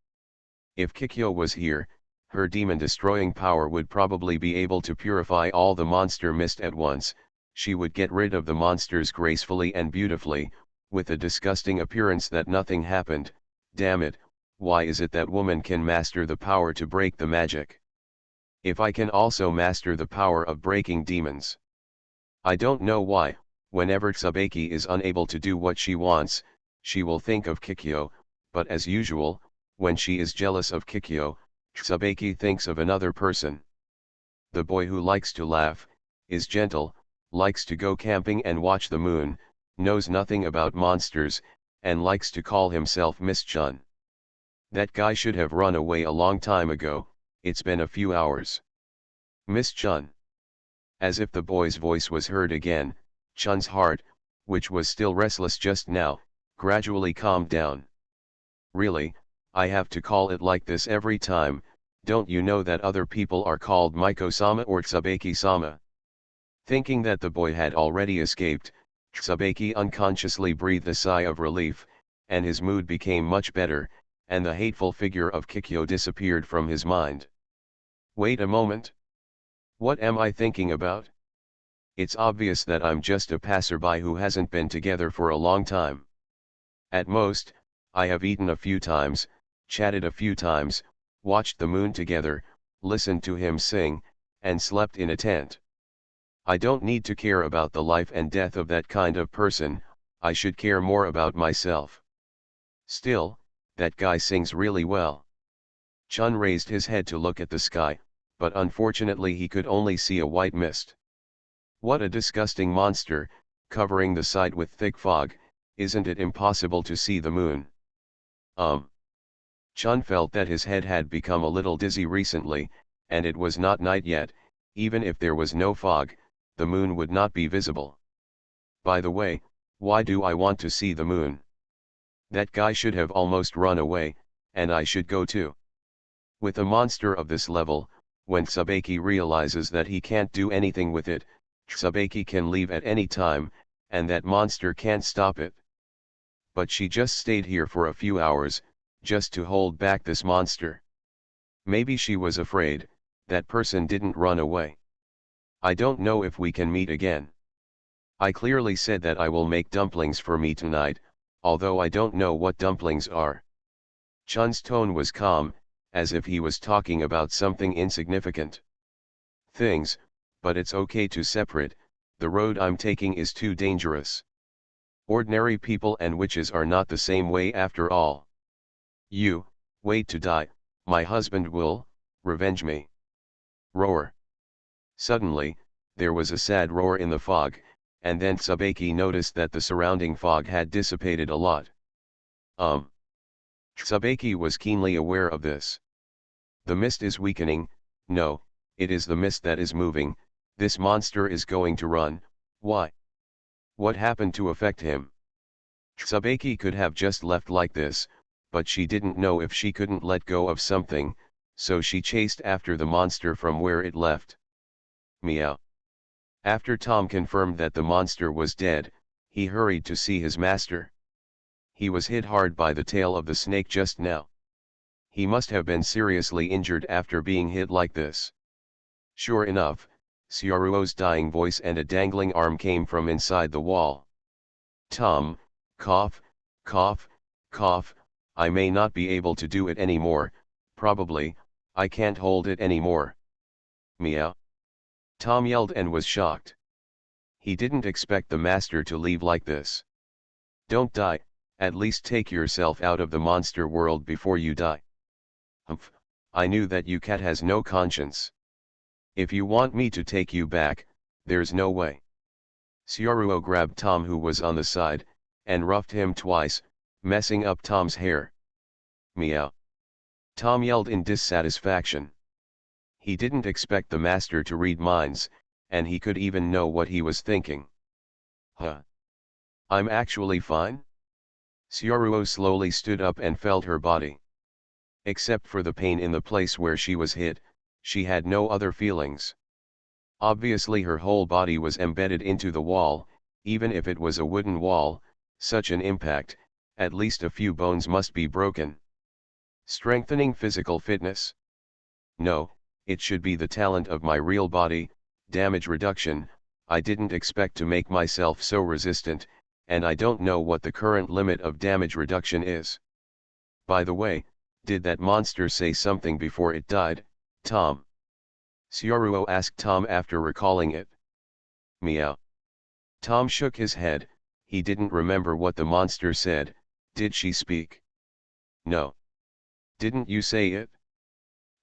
If Kikyo was here, her demon-destroying power would probably be able to purify all the monster mist at once. She would get rid of the monsters gracefully and beautifully, with a disgusting appearance that nothing happened. Damn it, why is it that woman can master the power to break the magic? If I can also master the power of breaking demons. I don't know why, whenever Tsubaki is unable to do what she wants, she will think of Kikyo, but as usual, when she is jealous of Kikyo, Tsubaki thinks of another person. The boy who likes to laugh, is gentle, likes to go camping and watch the moon, knows nothing about monsters, and likes to call himself Miss Chun. That guy should have run away a long time ago, it's been a few hours. Miss Chun. As if the boy's voice was heard again, Chun's heart, which was still restless just now, gradually calmed down. Really, I have to call it like this every time, don't you know that other people are called Maiko-sama or Tsubaki-sama? Thinking that the boy had already escaped, Tsubaki unconsciously breathed a sigh of relief, and his mood became much better, and the hateful figure of Kikyo disappeared from his mind. Wait a moment. What am I thinking about? It's obvious that I'm just a passerby who hasn't been together for a long time. At most, I have eaten a few times, chatted a few times, watched the moon together, listened to him sing, and slept in a tent. I don't need to care about the life and death of that kind of person, I should care more about myself. Still, that guy sings really well. Chun raised his head to look at the sky, but unfortunately he could only see a white mist. What a disgusting monster, covering the sight with thick fog, isn't it impossible to see the moon? Chun felt that his head had become a little dizzy recently, and it was not night yet. Even if there was no fog, the moon would not be visible. By the way, why do I want to see the moon? That guy should have almost run away, and I should go too. With a monster of this level, when Tsubaki realizes that he can't do anything with it, Tsubaki can leave at any time, and that monster can't stop it. But she just stayed here for a few hours, just to hold back this monster. Maybe she was afraid, that person didn't run away. I don't know if we can meet again. I clearly said that I will make dumplings for me tonight, although I don't know what dumplings are. Chun's tone was calm, as if he was talking about something insignificant. Things, but it's okay to separate, the road I'm taking is too dangerous. Ordinary people and witches are not the same way after all. You, wait to die, my husband will, revenge me. Roar. Suddenly, there was a sad roar in the fog, and then Tsubaki noticed that the surrounding fog had dissipated a lot. Tsubaki was keenly aware of this. The mist is weakening, no, it is the mist that is moving, this monster is going to run, why? What happened to affect him? Tsubaki could have just left like this, but she didn't know if she couldn't let go of something, so she chased after the monster from where it left. Meow. After Tom confirmed that the monster was dead, he hurried to see his master. He was hit hard by the tail of the snake just now. He must have been seriously injured after being hit like this. Sure enough, Syaruo's dying voice and a dangling arm came from inside the wall. Tom, cough, cough, cough, I may not be able to do it anymore, probably, I can't hold it anymore. Meow. Tom yelled and was shocked. He didn't expect the master to leave like this. Don't die, at least take yourself out of the monster world before you die. Humph, I knew that you cat has no conscience. If you want me to take you back, there's no way. Syaruo grabbed Tom who was on the side, and roughed him twice, messing up Tom's hair. Meow. Tom yelled in dissatisfaction. He didn't expect the master to read minds, and he could even know what he was thinking. Huh? I'm actually fine? Syaruo slowly stood up and felt her body. Except for the pain in the place where she was hit, she had no other feelings. Obviously her whole body was embedded into the wall, even if it was a wooden wall, such an impact, at least a few bones must be broken. Strengthening physical fitness? No, it should be the talent of my real body, damage reduction. I didn't expect to make myself so resistant, and I don't know what the current limit of damage reduction is. By the way, did that monster say something before it died, Tom? Syaruo asked Tom after recalling it. Meow. Tom shook his head, he didn't remember what the monster said. Did she speak? No. Didn't you say it?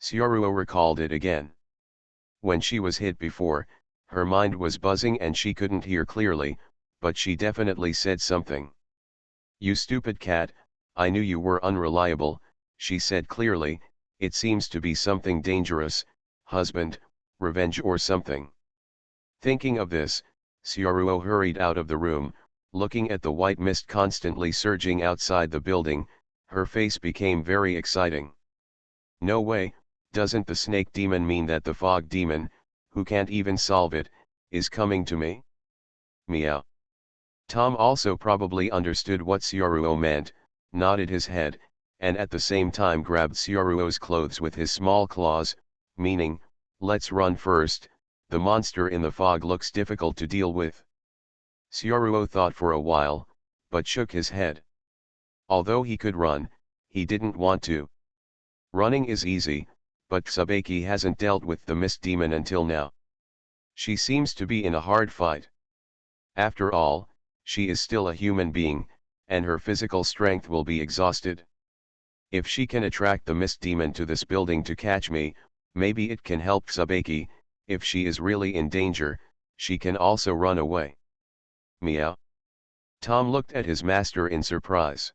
Syaruo recalled it again. When she was hit before, her mind was buzzing and she couldn't hear clearly, but she definitely said something. You stupid cat, I knew you were unreliable, she said clearly, it seems to be something dangerous, husband, revenge or something. Thinking of this, Syaruo hurried out of the room, looking at the white mist constantly surging outside the building, her face became very exciting. No way, doesn't the snake demon mean that the fog demon, who can't even solve it, is coming to me? Meow. Tom also probably understood what Syaruo meant, nodded his head, and at the same time grabbed Syaruo's clothes with his small claws, meaning, let's run first, the monster in the fog looks difficult to deal with. Syaruo thought for a while, but shook his head. Although he could run, he didn't want to. Running is easy, but Tsubaki hasn't dealt with the mist demon until now. She seems to be in a hard fight. After all, she is still a human being, and her physical strength will be exhausted. If she can attract the mist demon to this building to catch me, maybe it can help Tsubaki. If she is really in danger, she can also run away. Meow. Tom looked at his master in surprise.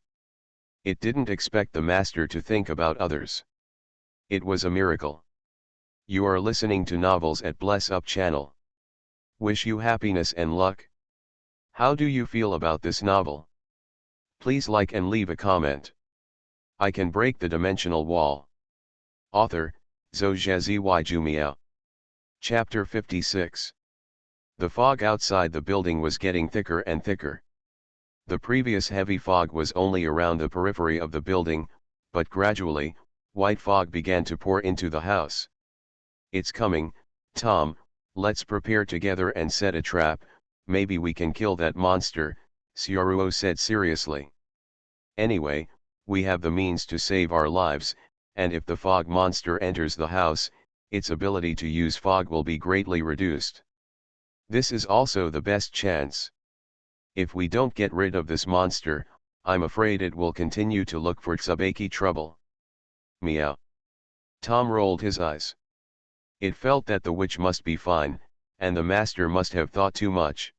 It didn't expect the master to think about others. It was a miracle. You are listening to novels at Bless Up channel. Wish you happiness and luck. How do you feel about this novel? Please like and leave a comment. I can break the dimensional wall. Author, Zhou Jumiao. Chapter 56. The fog outside the building was getting thicker and thicker. The previous heavy fog was only around the periphery of the building, but gradually, white fog began to pour into the house. It's coming, Tom, let's prepare together and set a trap, maybe we can kill that monster, Syaruo said seriously. Anyway, we have the means to save our lives, and if the fog monster enters the house, its ability to use fog will be greatly reduced. This is also the best chance. If we don't get rid of this monster, I'm afraid it will continue to look for Tsubaki trouble. Meow. Tom rolled his eyes. It felt that the witch must be fine, and the master must have thought too much.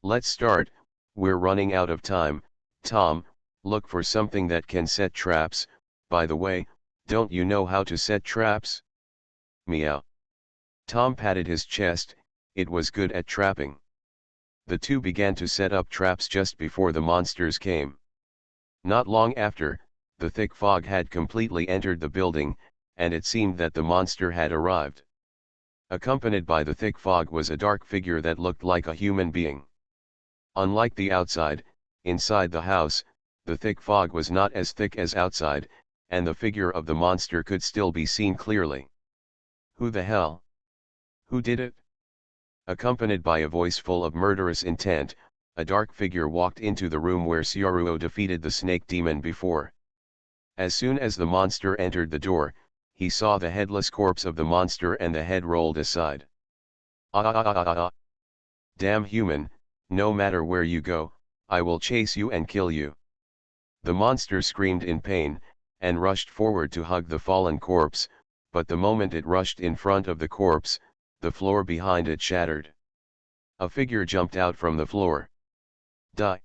Let's start, we're running out of time. Tom, look for something that can set traps. By the way, don't you know how to set traps? Meow. Tom patted his chest, it was good at trapping. The two began to set up traps just before the monsters came. Not long after, the thick fog had completely entered the building, and it seemed that the monster had arrived. Accompanied by the thick fog was a dark figure that looked like a human being. Unlike the outside, inside the house, the thick fog was not as thick as outside, and the figure of the monster could still be seen clearly. Who the hell? Who did it? Accompanied by a voice full of murderous intent, a dark figure walked into the room where Syaruo defeated the snake demon before. As soon as the monster entered the door, he saw the headless corpse of the monster and the head rolled aside. Ah. Damn human, no matter where you go, I will chase you and kill you. The monster screamed in pain, and rushed forward to hug the fallen corpse, but the moment it rushed in front of the corpse, the floor behind it shattered. A figure jumped out from the floor. Die.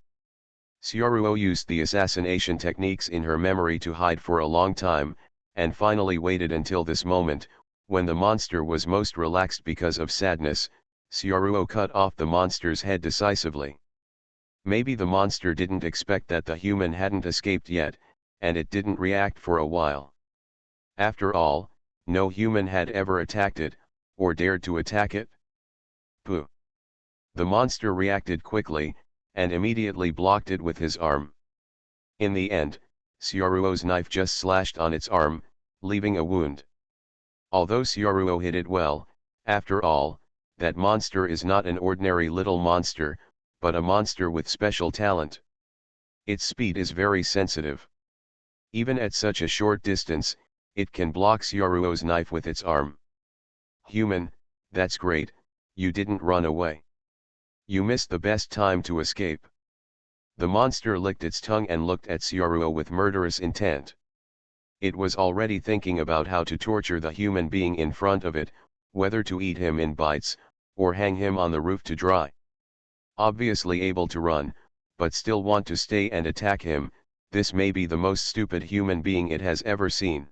Syaruo used the assassination techniques in her memory to hide for a long time, and finally waited until this moment, when the monster was most relaxed because of sadness. Syaruo cut off the monster's head decisively. Maybe the monster didn't expect that the human hadn't escaped yet, and it didn't react for a while. After all, no human had ever attacked it, or dared to attack it. Pooh. The monster reacted quickly, and immediately blocked it with his arm. In the end, Syaruo's knife just slashed on its arm, leaving a wound. Although Syaruo hit it well, after all, that monster is not an ordinary little monster, but a monster with special talent. Its speed is very sensitive. Even at such a short distance, it can block Syaruo's knife with its arm. Human, that's great, you didn't run away. You missed the best time to escape. The monster licked its tongue and looked at Syaruo with murderous intent. It was already thinking about how to torture the human being in front of it, whether to eat him in bites, or hang him on the roof to dry. Obviously able to run, but still want to stay and attack him, this may be the most stupid human being it has ever seen.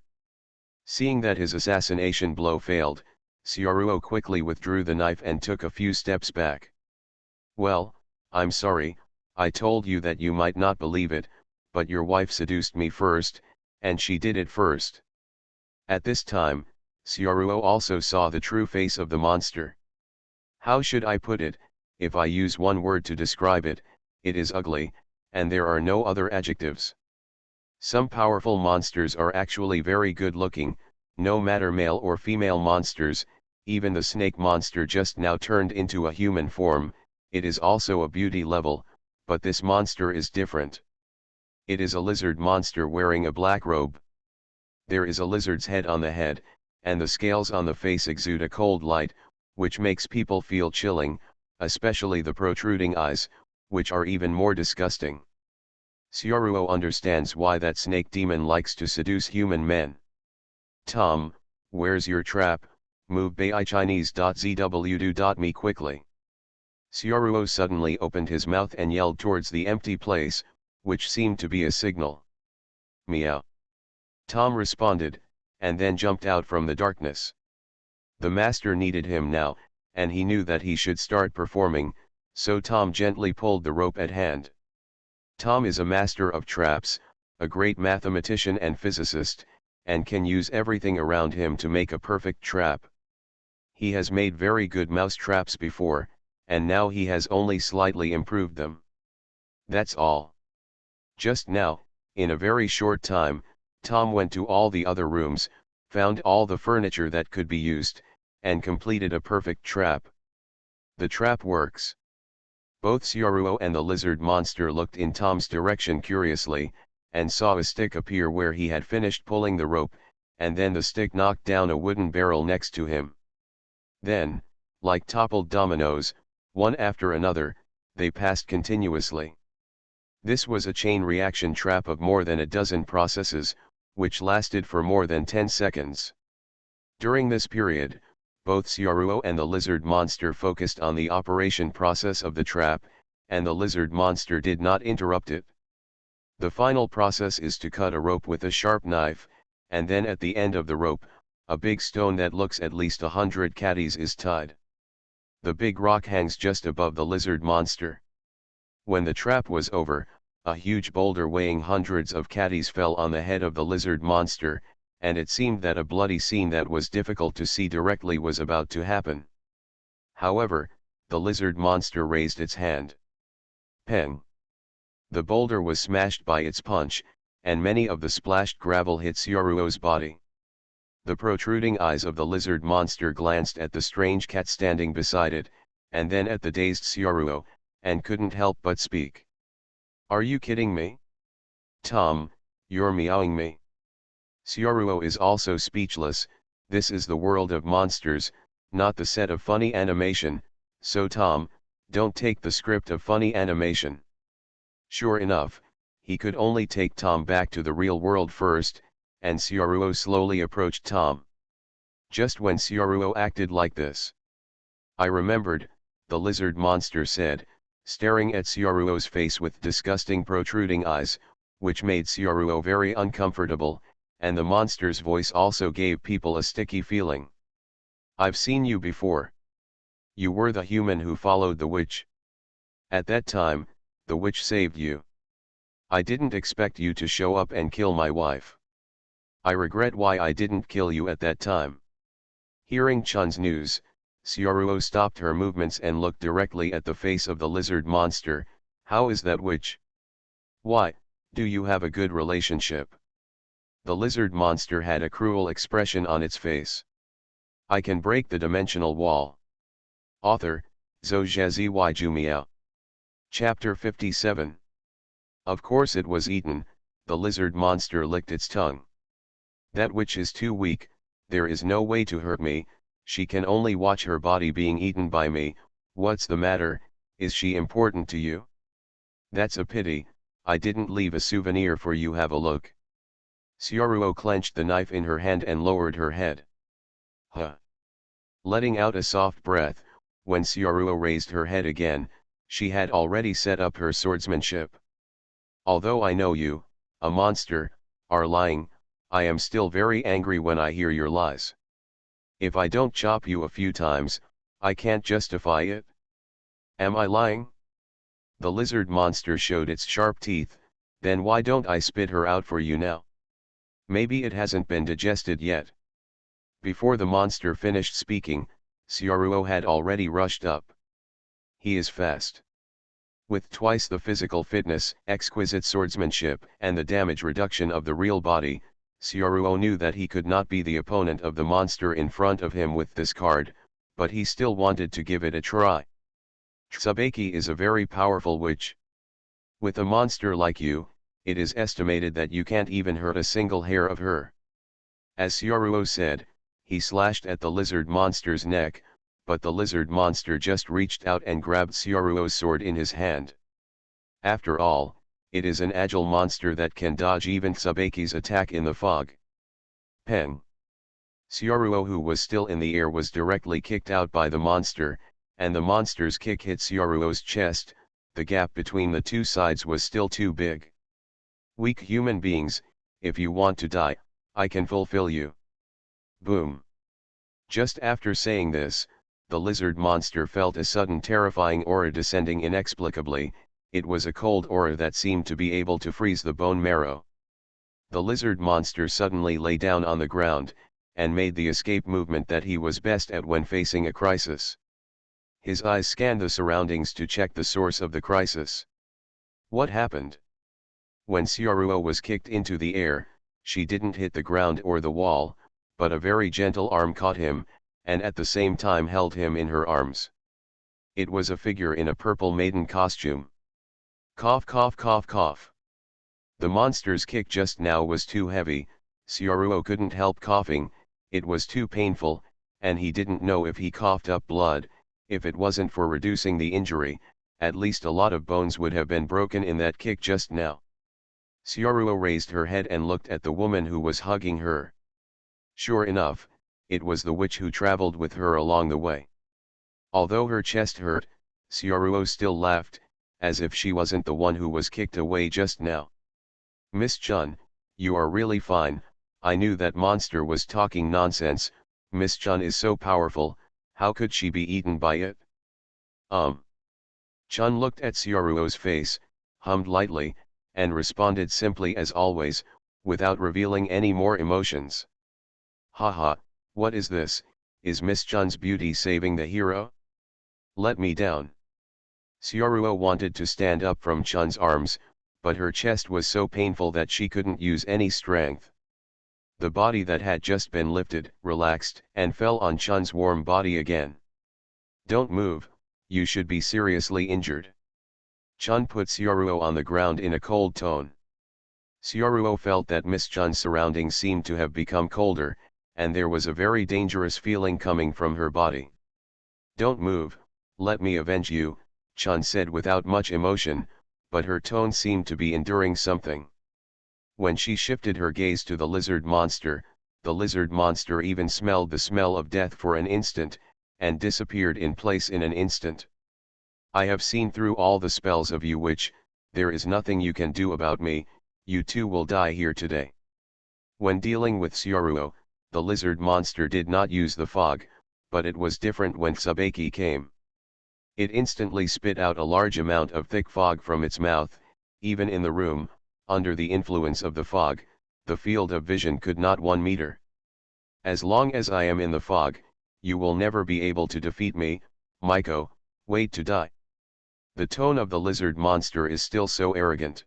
Seeing that his assassination blow failed, Syaruo quickly withdrew the knife and took a few steps back. Well, I'm sorry, I told you that you might not believe it, but your wife seduced me first, and she did it first. At this time, Syaruo also saw the true face of the monster. How should I put it? If I use one word to describe it, it is ugly, and there are no other adjectives. Some powerful monsters are actually very good looking, no matter male or female monsters, even the snake monster just now turned into a human form, it is also a beauty level, but this monster is different. It is a lizard monster wearing a black robe. There is a lizard's head on the head, and the scales on the face exude a cold light, which makes people feel chilling, especially the protruding eyes, which are even more disgusting. Syaruo understands why that snake demon likes to seduce human men. Tom, where's your trap? Move baichinese.zw.me quickly. Syaruo suddenly opened his mouth and yelled towards the empty place, which seemed to be a signal. Meow. Tom responded, and then jumped out from the darkness. The master needed him now, and he knew that he should start performing, so Tom gently pulled the rope at hand. Tom is a master of traps, a great mathematician and physicist, and can use everything around him to make a perfect trap. He has made very good mouse traps before, and now he has only slightly improved them. That's all. Just now, in a very short time, Tom went to all the other rooms, found all the furniture that could be used, and completed a perfect trap. The trap works. Both Syaruo and the lizard monster looked in Tom's direction curiously, and saw a stick appear where he had finished pulling the rope, and then the stick knocked down a wooden barrel next to him. Then, like toppled dominoes, one after another, they passed continuously. This was a chain reaction trap of more than a dozen processes, which lasted for more than 10 seconds. During this period, both Syaruo and the lizard monster focused on the operation process of the trap, and the lizard monster did not interrupt it. The final process is to cut a rope with a sharp knife, and then at the end of the rope, a big stone that looks at least 100 caddies is tied. The big rock hangs just above the lizard monster. When the trap was over, a huge boulder weighing hundreds of caddies fell on the head of the lizard monster, and it seemed that a bloody scene that was difficult to see directly was about to happen. However, the lizard monster raised its hand. Peng! The boulder was smashed by its punch, and many of the splashed gravel hit Syaruo's body. The protruding eyes of the lizard monster glanced at the strange cat standing beside it, and then at the dazed Syaruo, and couldn't help but speak. Are you kidding me? Tom, you're meowing me. Syaruo is also speechless. This is the world of monsters, not the set of funny animation, so Tom, don't take the script of funny animation. Sure enough, he could only take Tom back to the real world first, and Syaruo slowly approached Tom. Just when Syaruo acted like this, I remembered, the lizard monster said, staring at Syaruo's face with disgusting protruding eyes, which made Syaruo very uncomfortable, and the monster's voice also gave people a sticky feeling. I've seen you before. You were the human who followed the witch. At that time, the witch saved you. I didn't expect you to show up and kill my wife. I regret why I didn't kill you at that time. Hearing Chun's news, Syaruo stopped her movements and looked directly at the face of the lizard monster. How is that witch? Why, do you have a good relationship? The lizard monster had a cruel expression on its face. I can break the dimensional wall. Author, Zhou Jumiao. Chapter 57. Of course it was eaten. The lizard monster licked its tongue. That witch is too weak, there is no way to hurt me, she can only watch her body being eaten by me. What's the matter, is she important to you? That's a pity, I didn't leave a souvenir for you, have a look. Syaruo clenched the knife in her hand and lowered her head. Huh. Letting out a soft breath, when Syaruo raised her head again, she had already set up her swordsmanship. Although I know you, a monster, are lying, I am still very angry when I hear your lies. If I don't chop you a few times, I can't justify it. Am I lying? The lizard monster showed its sharp teeth. Then why don't I spit her out for you now? Maybe it hasn't been digested yet. Before the monster finished speaking, Syaruo had already rushed up. He is fast. With twice the physical fitness, exquisite swordsmanship, and the damage reduction of the real body, Syaruo knew that he could not be the opponent of the monster in front of him with this card, but he still wanted to give it a try. Tsubaki is a very powerful witch. With a monster like you, it is estimated that you can't even hurt a single hair of her. As Syaruo said, he slashed at the lizard monster's neck, but the lizard monster just reached out and grabbed Syaruo's sword in his hand. After all, it is an agile monster that can dodge even Tsubaki's attack in the fog. Peng. Syaruo, who was still in the air, was directly kicked out by the monster, and the monster's kick hit Syaruo's chest. The gap between the two sides was still too big. Weak human beings, if you want to die, I can fulfill you. Boom. Just after saying this, the lizard monster felt a sudden terrifying aura descending inexplicably. It was a cold aura that seemed to be able to freeze the bone marrow. The lizard monster suddenly lay down on the ground, and made the escape movement that he was best at when facing a crisis. His eyes scanned the surroundings to check the source of the crisis. What happened? When Syaruo was kicked into the air, she didn't hit the ground or the wall, but a very gentle arm caught him, and at the same time held him in her arms. It was a figure in a purple maiden costume. Cough, cough, cough, cough. The monster's kick just now was too heavy. Syaruo couldn't help coughing. It was too painful, and he didn't know if he coughed up blood. If it wasn't for reducing the injury, at least a lot of bones would have been broken in that kick just now. Syaruo raised her head and looked at the woman who was hugging her. Sure enough, it was the witch who traveled with her along the way. Although her chest hurt, Syaruo still laughed, as if she wasn't the one who was kicked away just now. Miss Chun, you are really fine. I knew that monster was talking nonsense. Miss Chun is so powerful, how could she be eaten by it? Chun looked at Syaruo's face, hummed lightly, and responded simply as always, without revealing any more emotions. Haha, what is this? Is Miss Chun's beauty saving the hero? Let me down. Syaruo wanted to stand up from Chun's arms, but her chest was so painful that she couldn't use any strength. The body that had just been lifted, relaxed, and fell on Chun's warm body again. Don't move, you should be seriously injured. Chun put Syaruo on the ground in a cold tone. Syaruo felt that Miss Chun's surroundings seemed to have become colder, and there was a very dangerous feeling coming from her body. Don't move, let me avenge you, Chun said without much emotion, but her tone seemed to be enduring something. When she shifted her gaze to the lizard monster even smelled the smell of death for an instant, and disappeared in place in an instant. I have seen through all the spells of you witch, there is nothing you can do about me, you too will die here today. When dealing with Syaruo, the lizard monster did not use the fog, but it was different when Tsubaki came. It instantly spit out a large amount of thick fog from its mouth. Even in the room, under the influence of the fog, the field of vision could not 1 meter. As long as I am in the fog, you will never be able to defeat me, Maiko, wait to die. The tone of the lizard monster is still so arrogant.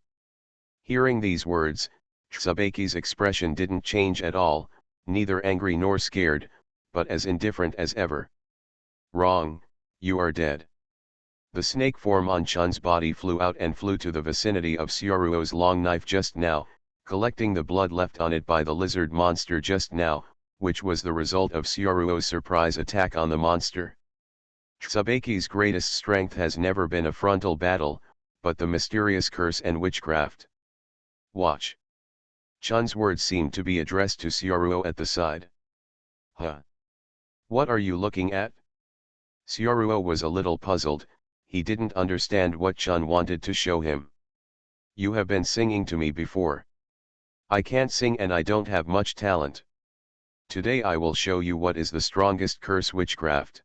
Hearing these words, Tsubaki's expression didn't change at all, neither angry nor scared, but as indifferent as ever. Wrong, you are dead. The snake form on Chun's body flew out and flew to the vicinity of Syaruo's long knife just now, collecting the blood left on it by the lizard monster just now, which was the result of Syaruo's surprise attack on the monster. Tsubaki's greatest strength has never been a frontal battle, but the mysterious curse and witchcraft. Watch. Chun's words seemed to be addressed to Syaruo at the side. Huh? What are you looking at? Syaruo was a little puzzled. He didn't understand what Chun wanted to show him. You have been singing to me before. I can't sing and I don't have much talent. Today I will show you what is the strongest curse witchcraft.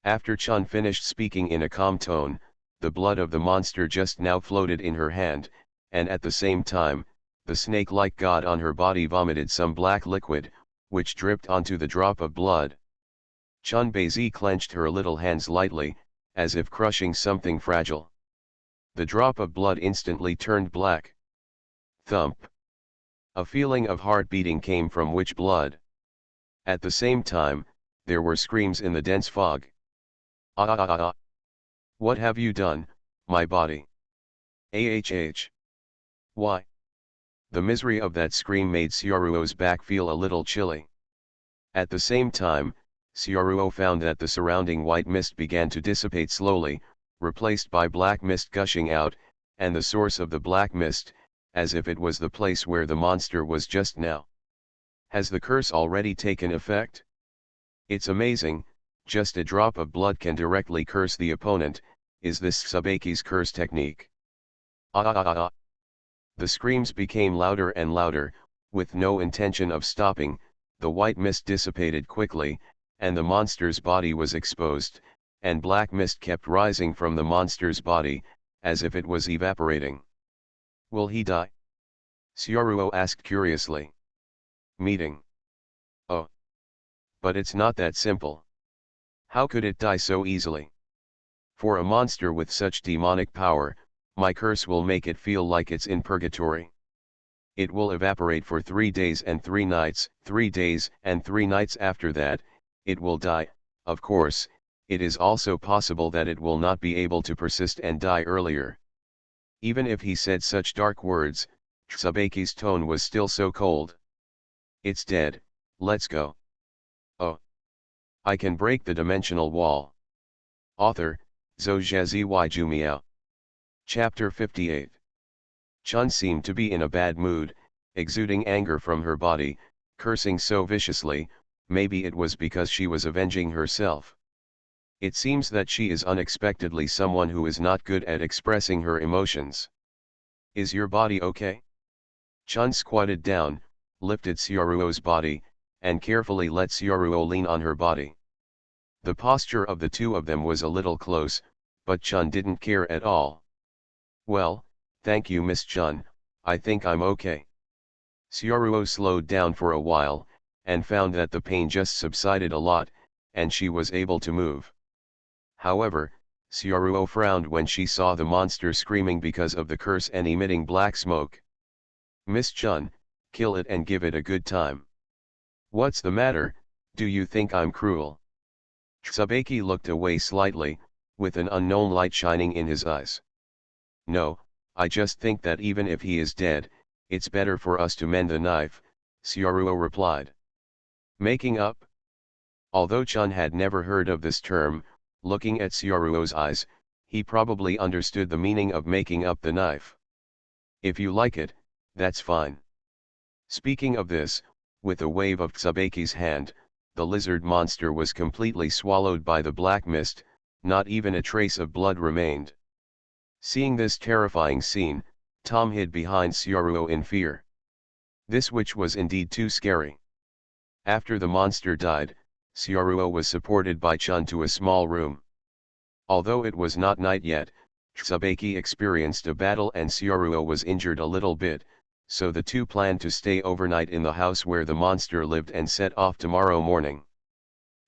After Chun finished speaking in a calm tone, the blood of the monster just now floated in her hand, and at the same time, the snake-like god on her body vomited some black liquid, which dripped onto the drop of blood. Chun Beizi clenched her little hands lightly, as if crushing something fragile. The drop of blood instantly turned black. Thump. A feeling of heart beating came from witch blood. At the same time, there were screams in the dense fog. Ah ah ah ah. What have you done, my body? AHH. Why? The misery of that scream made Sioruo's back feel a little chilly. At the same time, Sioruo found that the surrounding white mist began to dissipate slowly, replaced by black mist gushing out, and the source of the black mist, as if it was the place where the monster was just now. Has the curse already taken effect? It's amazing, just a drop of blood can directly curse the opponent. Is this Tsubaki's curse technique? Ah ah ah ah. The screams became louder and louder, with no intention of stopping. The white mist dissipated quickly, and the monster's body was exposed, and black mist kept rising from the monster's body, as if it was evaporating. Will he die? Sioruo asked curiously. Meeting. Oh. But it's not that simple. How could it die so easily? For a monster with such demonic power, my curse will make it feel like it's in purgatory. It will evaporate for 3 days and 3 nights, 3 days and 3 nights after that, it will die. Of course, it is also possible that it will not be able to persist and die earlier. Even if he said such dark words, Tsubaki's tone was still so cold. It's dead, let's go. Oh. I can break the dimensional wall. Author, Zhou Jumiao. Chapter 58. Chun seemed to be in a bad mood, exuding anger from her body, cursing so viciously. Maybe it was because she was avenging herself. It seems that she is unexpectedly someone who is not good at expressing her emotions. Is your body okay? Chun squatted down, lifted Sioruo's body, and carefully let Sioruo lean on her body. The posture of the two of them was a little close, but Chun didn't care at all. Well, thank you Miss Chun, I think I'm okay. Sioruo slowed down for a while, and found that the pain just subsided a lot, and she was able to move. However, Sioruo frowned when she saw the monster screaming because of the curse and emitting black smoke. Miss Chun, kill it and give it a good time. What's the matter, do you think I'm cruel? Tsubaki looked away slightly, with an unknown light shining in his eyes. No, I just think that even if he is dead, it's better for us to mend the knife, Sioruo replied. Making up? Although Chun had never heard of this term, looking at Sioruo's eyes, he probably understood the meaning of making up the knife. If you like it, that's fine. Speaking of this, with a wave of Tsubaki's hand, the lizard monster was completely swallowed by the black mist, not even a trace of blood remained. Seeing this terrifying scene, Tom hid behind Sioruo in fear. This witch was indeed too scary. After the monster died, Sioruo was supported by Chun to a small room. Although it was not night yet, Tsubaki experienced a battle and Sioruo was injured a little bit, so the two planned to stay overnight in the house where the monster lived and set off tomorrow morning.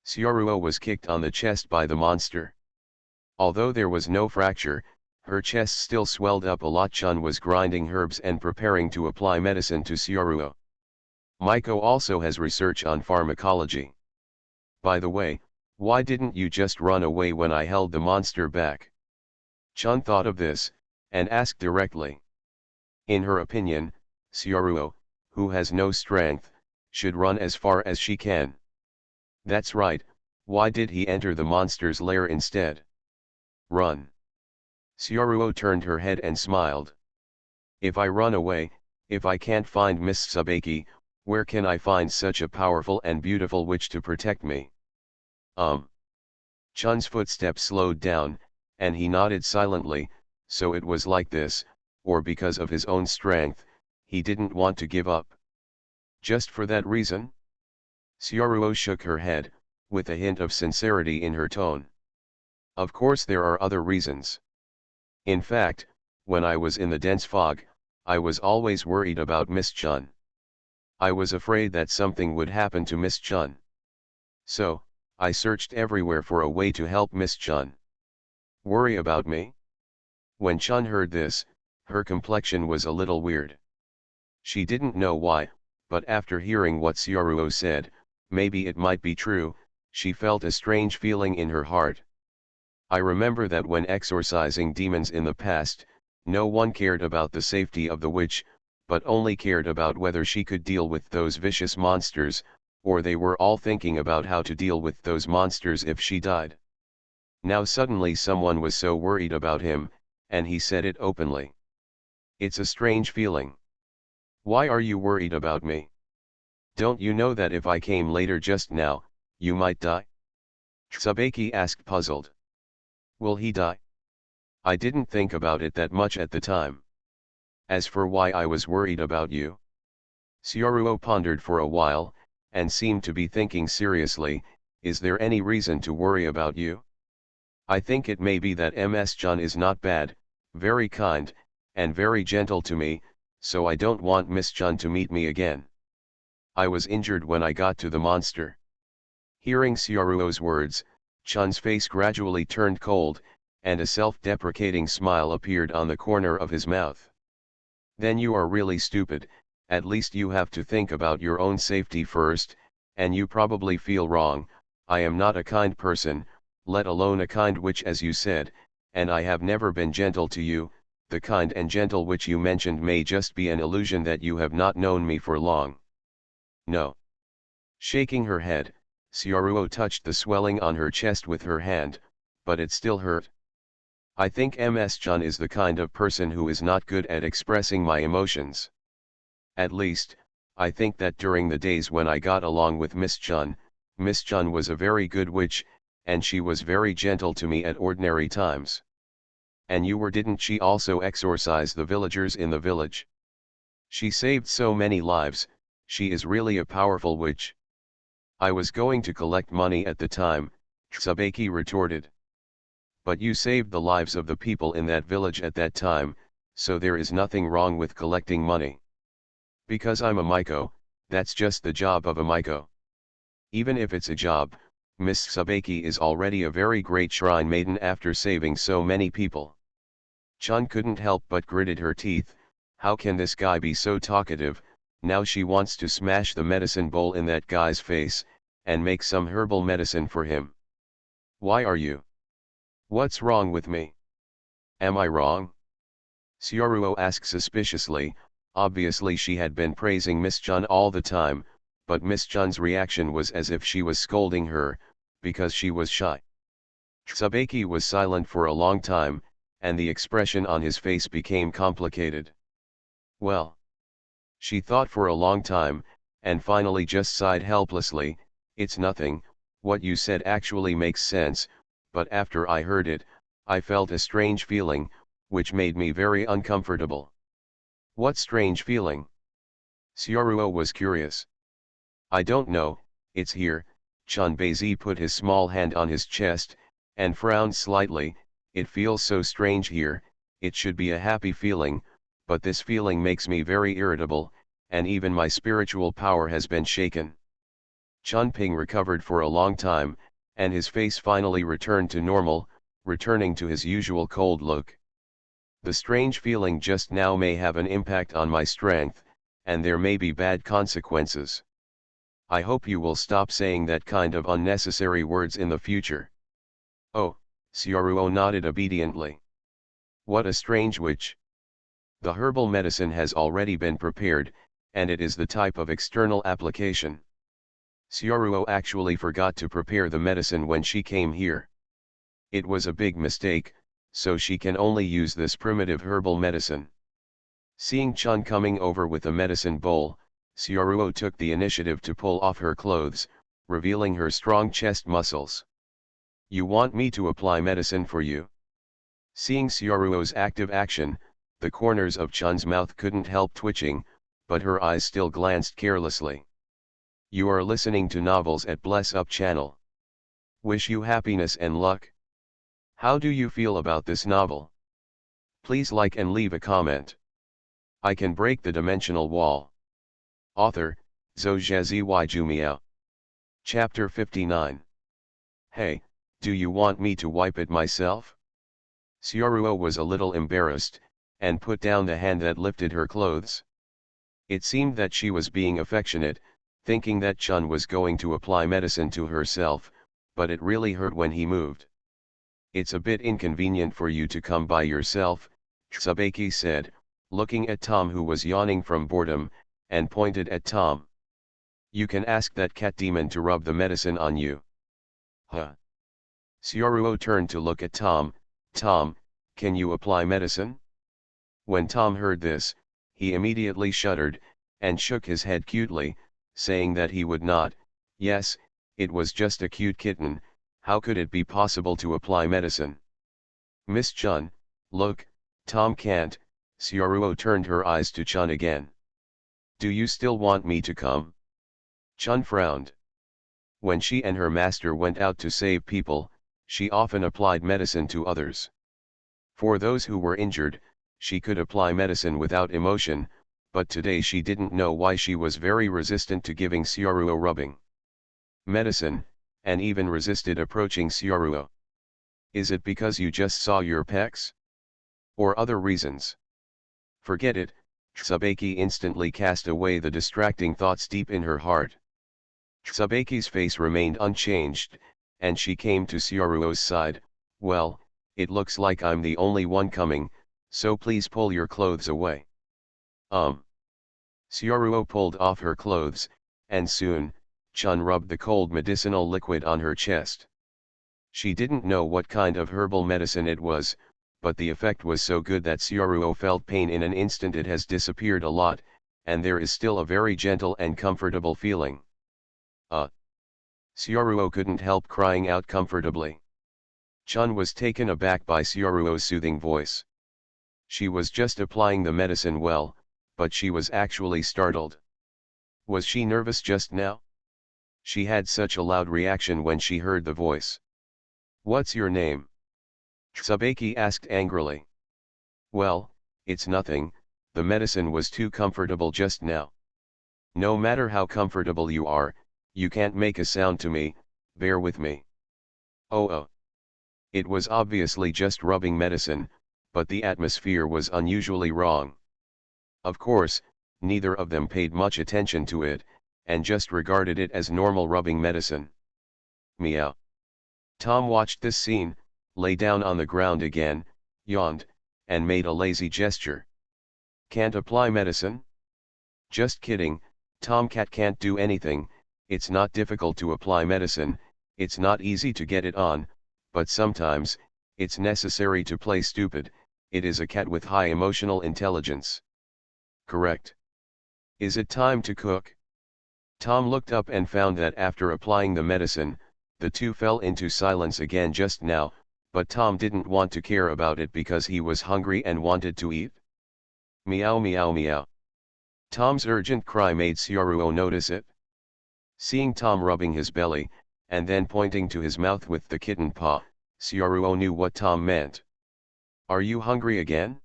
Sioruo was kicked on the chest by the monster. Although there was no fracture, her chest still swelled up a lot. Chun was grinding herbs and preparing to apply medicine to Sioruo. Maiko also has research on pharmacology. By the way, why didn't you just run away when I held the monster back? Chun thought of this, and asked directly. In her opinion, Sioruo, who has no strength, should run as far as she can. That's right, why did he enter the monster's lair instead? Run. Sioruo turned her head and smiled. If I run away, if I can't find Miss Tsubaki, where can I find such a powerful and beautiful witch to protect me? Chun's footsteps slowed down, and he nodded silently. So it was like this, or because of his own strength, he didn't want to give up. Just for that reason? Sioruo shook her head, with a hint of sincerity in her tone. Of course there are other reasons. In fact, when I was in the dense fog, I was always worried about Miss Chun. I was afraid that something would happen to Miss Chun. So, I searched everywhere for a way to help Miss Chun. Worry about me? When Chun heard this, her complexion was a little weird. She didn't know why, but after hearing what Sioruo said, maybe it might be true, she felt a strange feeling in her heart. I remember that when exorcising demons in the past, No one cared about the safety of the witch, but only cared about whether she could deal with those vicious monsters, or they were all thinking about how to deal with those monsters if she died. Now suddenly someone was so worried about him, and he said it openly. It's a strange feeling. Why are you worried about me? Don't you know that if I came later just now, you might die? Tsubaki asked, puzzled. Will he die? I didn't think about it that much at the time. As for why I was worried about you, Syaruo pondered for a while, and seemed to be thinking seriously. Is there any reason to worry about you? I think it may be that Ms-chan is not bad, very kind, and very gentle to me, so I don't want Miss-chan to meet me again. I was injured when I got to the monster. Hearing Syaruo's words, Chun's face gradually turned cold, and a self-deprecating smile appeared on the corner of his mouth. Then you are really stupid. At least you have to think about your own safety first, and you probably feel wrong. I am not a kind person, let alone a kind witch as you said, and I have never been gentle to you. The kind and gentle which you mentioned may just be an illusion that you have not known me for long. No. Shaking her head, Syaruo touched the swelling on her chest with her hand, but it still hurt. I think Ms-chan is the kind of person who is not good at expressing my emotions. At least, I think that during the days when I got along with Miss-chan was a very good witch, and she was very gentle to me at ordinary times. And didn't she also exorcise the villagers in the village? She saved so many lives. She is really a powerful witch. I was going to collect money at the time, Tsubaki retorted. But you saved the lives of the people in that village at that time, so there is nothing wrong with collecting money. Because I'm a Maiko, that's just the job of a Maiko. Even if it's a job, Miss Tsubaki is already a very great shrine maiden after saving so many people. Chun couldn't help but gritted her teeth. How can this guy be so talkative? Now she wants to smash the medicine bowl in that guy's face, and make some herbal medicine for him. Why are you? What's wrong with me? Am I wrong? Syaruo asked suspiciously. Obviously she had been praising Miss Chun all the time, but Miss Chun's reaction was as if she was scolding her, because she was shy. Tsubaki was silent for a long time, and the expression on his face became complicated. Well. She thought for a long time, and finally just sighed helplessly. It's nothing, what you said actually makes sense, but after I heard it, I felt a strange feeling, which made me very uncomfortable. What strange feeling? Syaruo was curious. I don't know, it's here. Chunbeizi put his small hand on his chest, and frowned slightly. It feels so strange here. It should be a happy feeling, but this feeling makes me very irritable, and even my spiritual power has been shaken. Chunping recovered for a long time, and his face finally returned to normal, returning to his usual cold look. The strange feeling just now may have an impact on my strength, and there may be bad consequences. I hope you will stop saying that kind of unnecessary words in the future. Oh, Syaruo nodded obediently. What a strange witch. The herbal medicine has already been prepared, and it is the type of external application. Syaruo actually forgot to prepare the medicine when she came here. It was a big mistake, so she can only use this primitive herbal medicine. Seeing Chun coming over with a medicine bowl, Syaruo took the initiative to pull off her clothes, revealing her strong chest muscles. You want me to apply medicine for you? Seeing Syaruo's active action, the corners of Chun's mouth couldn't help twitching, but her eyes still glanced carelessly. You are listening to novels at Bless Up channel. Wish you happiness and luck. How do you feel about this novel? Please like and leave a comment. I can break the dimensional wall. Author, Zhoujiazi Jumiao. Chapter 59. Hey, do you want me to wipe it myself? Syaruo was a little embarrassed, and put down the hand that lifted her clothes. It seemed that she was being affectionate, thinking that Chun was going to apply medicine to herself, but it really hurt when he moved. It's a bit inconvenient for you to come by yourself, Tsubaki said, looking at Tom who was yawning from boredom, and pointed at Tom. You can ask that cat demon to rub the medicine on you. Huh? Syaruo turned to look at Tom. Tom, can you apply medicine? When Tom heard this, he immediately shuddered, and shook his head cutely, saying that he would not. Yes, it was just a cute kitten, how could it be possible to apply medicine? Miss Chun, look, Tom can't. Syaruo turned her eyes to Chun again. Do you still want me to come? Chun frowned. When she and her master went out to save people, she often applied medicine to others. For those who were injured, she could apply medicine without emotion, but today she didn't know why she was very resistant to giving Syaruo rubbing medicine, and even resisted approaching Syaruo. Is it because you just saw your pecs? Or other reasons? Forget it, Tsubaki instantly cast away the distracting thoughts deep in her heart. Tsubaki's face remained unchanged, and she came to Syaruo's side. Well, it looks like I'm the only one coming, so please pull your clothes away. Syaruo pulled off her clothes, and soon, Chun rubbed the cold medicinal liquid on her chest. She didn't know what kind of herbal medicine it was, but the effect was so good that Syaruo felt pain in an instant. It has disappeared a lot, and there is still a very gentle and comfortable feeling. Syaruo couldn't help crying out comfortably. Chun was taken aback by Syaruo's soothing voice. She was just applying the medicine well, but she was actually startled. Was she nervous just now? She had such a loud reaction when she heard the voice. What's your name? Tsubaki asked angrily. Well, it's nothing, the medicine was too comfortable just now. No matter how comfortable you are, you can't make a sound to me, bear with me. Oh. It was obviously just rubbing medicine, but the atmosphere was unusually wrong. Of course, neither of them paid much attention to it, and just regarded it as normal rubbing medicine. Meow. Tom watched this scene, lay down on the ground again, yawned, and made a lazy gesture. Can't apply medicine? Just kidding, Tomcat can't do anything. It's not difficult to apply medicine, it's not easy to get it on, but sometimes, it's necessary to play stupid. It is a cat with high emotional intelligence. Correct. Is it time to cook? Tom looked up and found that after applying the medicine, the two fell into silence again just now, but Tom didn't want to care about it because he was hungry and wanted to eat. Meow meow meow. Tom's urgent cry made Syaruo notice it. Seeing Tom rubbing his belly, and then pointing to his mouth with the kitten paw, Syaruo knew what Tom meant. Are you hungry again?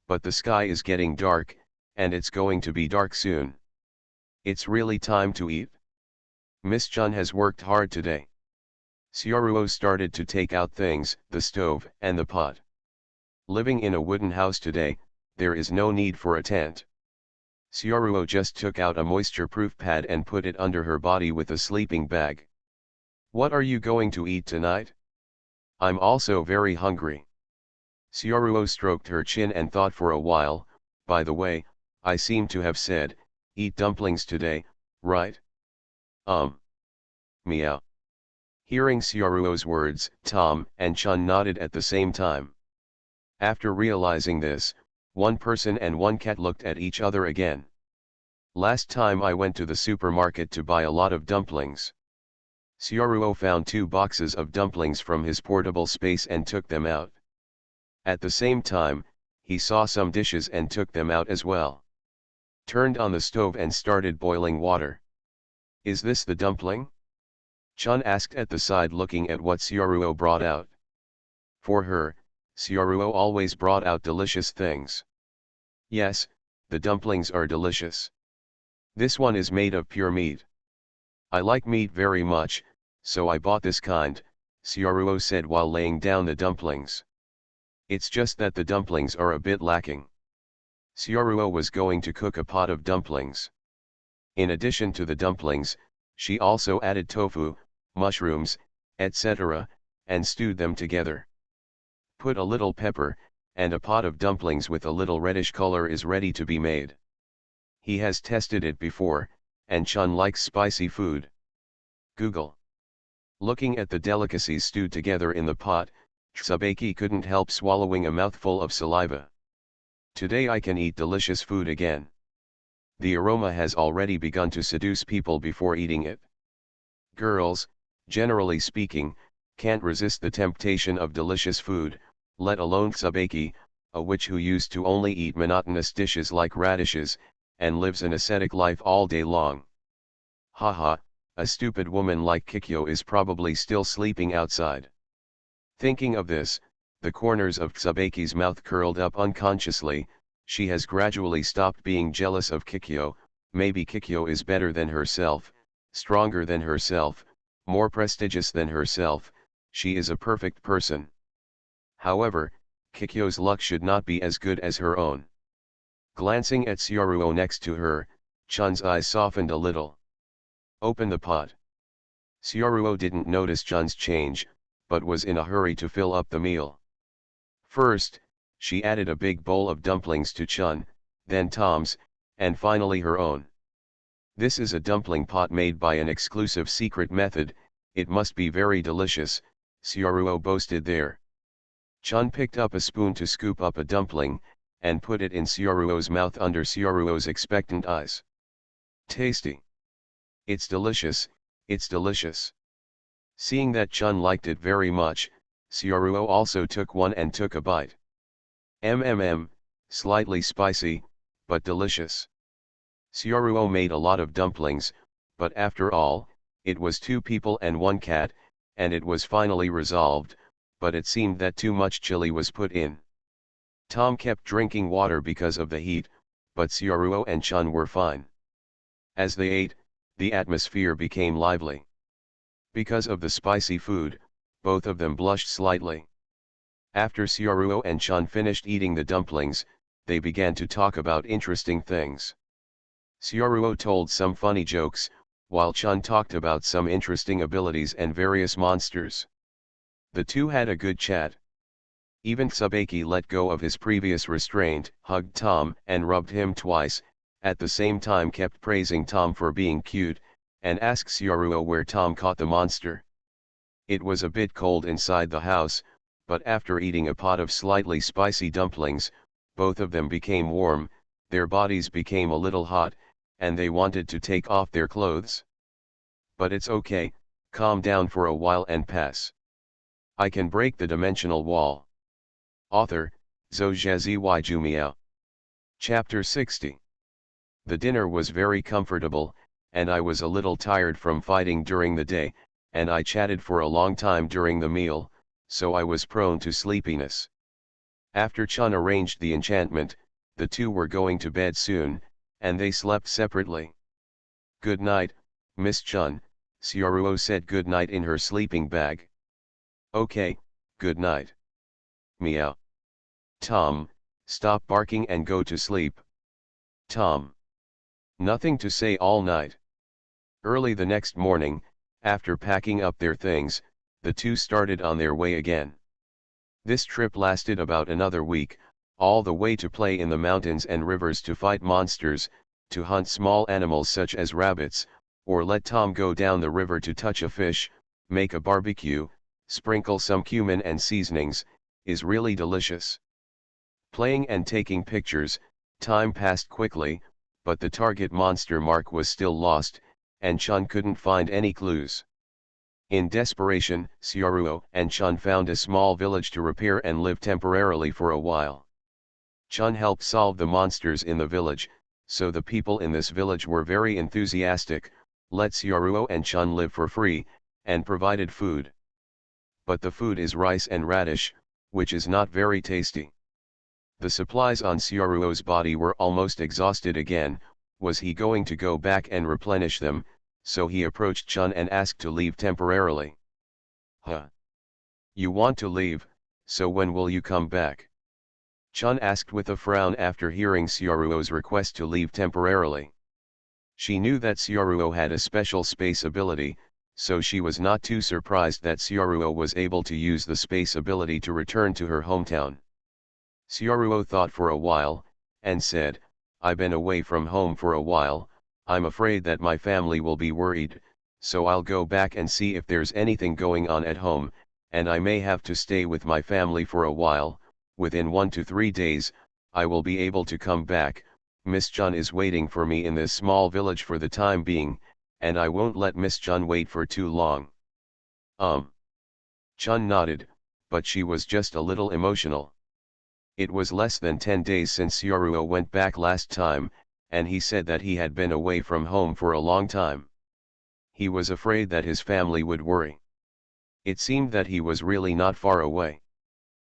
But the sky is getting dark, and it's going to be dark soon. It's really time to eat? Miss Chun has worked hard today. Syaruo started to take out things, the stove and the pot. Living in a wooden house today, there is no need for a tent. Syaruo just took out a moisture-proof pad and put it under her body with a sleeping bag. What are you going to eat tonight? I'm also very hungry. Syaruo stroked her chin and thought for a while. By the way, I seem to have said, eat dumplings today, right? Meow. Hearing Syaruo's words, Tom and Chun nodded at the same time. After realizing this, one person and one cat looked at each other again. Last time I went to the supermarket to buy a lot of dumplings. Syaruo found 2 boxes of dumplings from his portable space and took them out. At the same time, he saw some dishes and took them out as well. Turned on the stove and started boiling water. Is this the dumpling? Chun asked at the side, looking at what Syaruo brought out. For her, Syaruo always brought out delicious things. Yes, the dumplings are delicious. This one is made of pure meat. I like meat very much, so I bought this kind, Syaruo said while laying down the dumplings. It's just that the dumplings are a bit lacking. Syaruo was going to cook a pot of dumplings. In addition to the dumplings, she also added tofu, mushrooms, etc., and stewed them together. Put a little pepper, and a pot of dumplings with a little reddish color is ready to be made. He has tested it before, and Chun likes spicy food. Google. Looking at the delicacies stewed together in the pot, Tsubaki couldn't help swallowing a mouthful of saliva. Today I can eat delicious food again. The aroma has already begun to seduce people before eating it. Girls, generally speaking, can't resist the temptation of delicious food, let alone Tsubaki, a witch who used to only eat monotonous dishes like radishes, and lives an ascetic life all day long. Haha, a stupid woman like Kikyo is probably still sleeping outside. Thinking of this, the corners of Tsubaki's mouth curled up unconsciously. She has gradually stopped being jealous of Kikyo. Maybe Kikyo is better than herself, stronger than herself, more prestigious than herself. She is a perfect person. However, Kikyo's luck should not be as good as her own. Glancing at Syaruo next to her, Chun's eyes softened a little. Open the pot. Syaruo didn't notice Chun's change, but was in a hurry to fill up the meal. First, she added a big bowl of dumplings to Chun, then Tom's, and finally her own. This is a dumpling pot made by an exclusive secret method. It must be very delicious, Syaruo boasted there. Chun picked up a spoon to scoop up a dumpling, and put it in Syaruo's mouth under Syaruo's expectant eyes. Tasty. It's delicious, it's delicious. Seeing that Chun liked it very much, Syaruo also took one and took a bite. Slightly spicy, but delicious. Syaruo made a lot of dumplings, but after all, it was 2 people and 1 cat, and it was finally resolved, but it seemed that too much chili was put in. Tom kept drinking water because of the heat, but Syaruo and Chun were fine. As they ate, the atmosphere became lively. Because of the spicy food, both of them blushed slightly. After Syaruo and Chun finished eating the dumplings, they began to talk about interesting things. Syaruo told some funny jokes, while Chun talked about some interesting abilities and various monsters. The two had a good chat. Even Tsubaki let go of his previous restraint, hugged Tom and rubbed him twice, at the same time kept praising Tom for being cute, and asked Syaruo where Tom caught the monster. It was a bit cold inside the house, but after eating a pot of slightly spicy dumplings, both of them became warm, their bodies became a little hot, and they wanted to take off their clothes. But it's okay, calm down for a while and pass. I can break the dimensional wall. Author, Zhou Jumiao. Chapter 60. The dinner was very comfortable, and I was a little tired from fighting during the day, and I chatted for a long time during the meal, so I was prone to sleepiness. After Chun arranged the enchantment, the two were going to bed soon, and they slept separately. Good night, Miss Chun, Syaruo said good night in her sleeping bag. Okay, good night. Meow. Tom, stop barking and go to sleep. Tom. Nothing to say all night. Early the next morning, after packing up their things, the two started on their way again. This trip lasted about another week, all the way to play in the mountains and rivers, to fight monsters, to hunt small animals such as rabbits, or let Tom go down the river to touch a fish, make a barbecue, sprinkle some cumin and seasonings. Is really delicious. Playing and taking pictures, time passed quickly, but the target monster mark was still lost, and Chun couldn't find any clues. In desperation, Syaruo and Chun found a small village to repair and live temporarily for a while. Chun helped solve the monsters in the village, so the people in this village were very enthusiastic, let Syaruo and Chun live for free, and provided food. But the food is rice and radish, which is not very tasty. The supplies on Syaruo's body were almost exhausted again. Was he going to go back and replenish them? So he approached Chun and asked to leave temporarily. Huh? You want to leave, so when will you come back? Chun asked with a frown after hearing Syaruo's request to leave temporarily. She knew that Syaruo had a special space ability, so she was not too surprised that Syaruo was able to use the space ability to return to her hometown. Syaruo thought for a while, and said, I've been away from home for a while, I'm afraid that my family will be worried, so I'll go back and see if there's anything going on at home, and I may have to stay with my family for a while. Within 1 to 3 days, I will be able to come back. Miss Jun is waiting for me in this small village for the time being, and I won't let Miss Jun wait for too long. Chun nodded, but she was just a little emotional. It was less than 10 days since Syaruo went back last time, and he said that he had been away from home for a long time. He was afraid that his family would worry. It seemed that he was really not far away.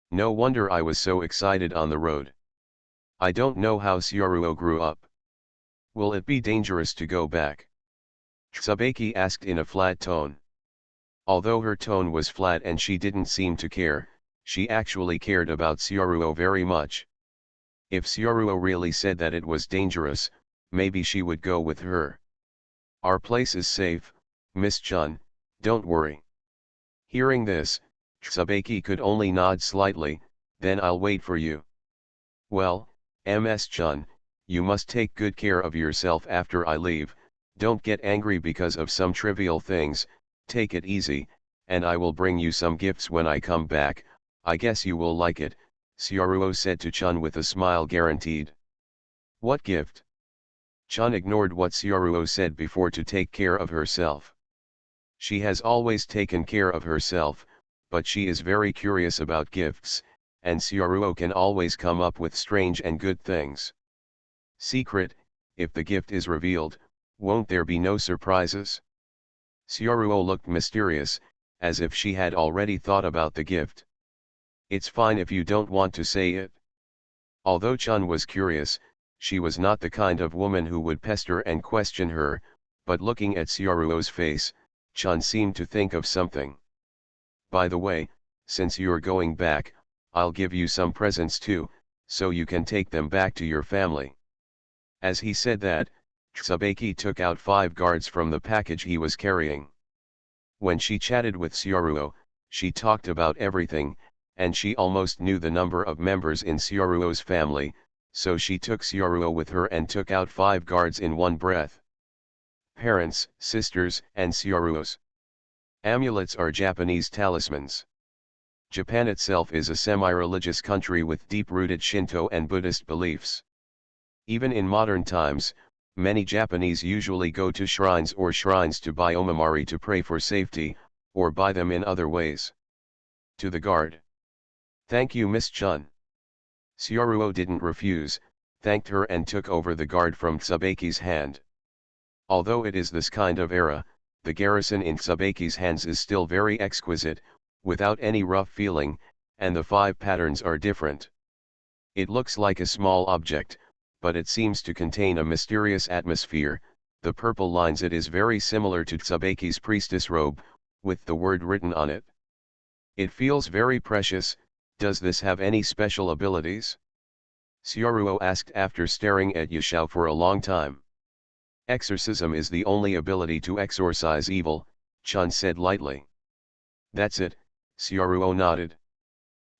No wonder I was so excited on the road. I don't know how Syaruo grew up. Will it be dangerous to go back? Tsubaki asked in a flat tone. Although her tone was flat and she didn't seem to care, she actually cared about Syaruo very much. If Syaruo really said that it was dangerous, maybe she would go with her. Our place is safe, Miss Chun, don't worry. Hearing this, Tsubaki could only nod slightly, then I'll wait for you. Well, Ms. Chun, you must take good care of yourself after I leave, don't get angry because of some trivial things, take it easy, and I will bring you some gifts when I come back, I guess you will like it, Syaruo said to Chun with a smile guaranteed. What gift? Chun ignored what Syaruo said before to take care of herself. She has always taken care of herself, but she is very curious about gifts, and Syaruo can always come up with strange and good things. Secret, if the gift is revealed, won't there be no surprises? Syaruo looked mysterious, as if she had already thought about the gift. It's fine if you don't want to say it. Although Chun was curious, she was not the kind of woman who would pester and question her, but looking at Syaruo's face, Chun seemed to think of something. By the way, since you're going back, I'll give you some presents too, so you can take them back to your family. As he said that, Tsubaki took out 5 guards from the package he was carrying. When she chatted with Syaruo, she talked about everything, and she almost knew the number of members in Syaruo's family, so she took Syaruo with her and took out 5 guards in one breath. Parents, sisters, and Syaruos. Amulets are Japanese talismans. Japan itself is a semi-religious country with deep-rooted Shinto and Buddhist beliefs. Even in modern times, many Japanese usually go to shrines to buy omamari to pray for safety, or buy them in other ways. To the guard. Thank you, Miss Chun. Syaruo didn't refuse, thanked her and took over the guard from Tsubaki's hand. Although it is this kind of era, the garrison in Tsubaki's hands is still very exquisite, without any rough feeling, and the 5 patterns are different. It looks like a small object, but it seems to contain a mysterious atmosphere. The purple lines, it is very similar to Tsubaki's priestess robe, with the word written on it. It feels very precious. Does this have any special abilities? Syaruo asked after staring at Yashao for a long time. Exorcism is the only ability to exorcise evil, Chun said lightly. That's it, Syaruo nodded.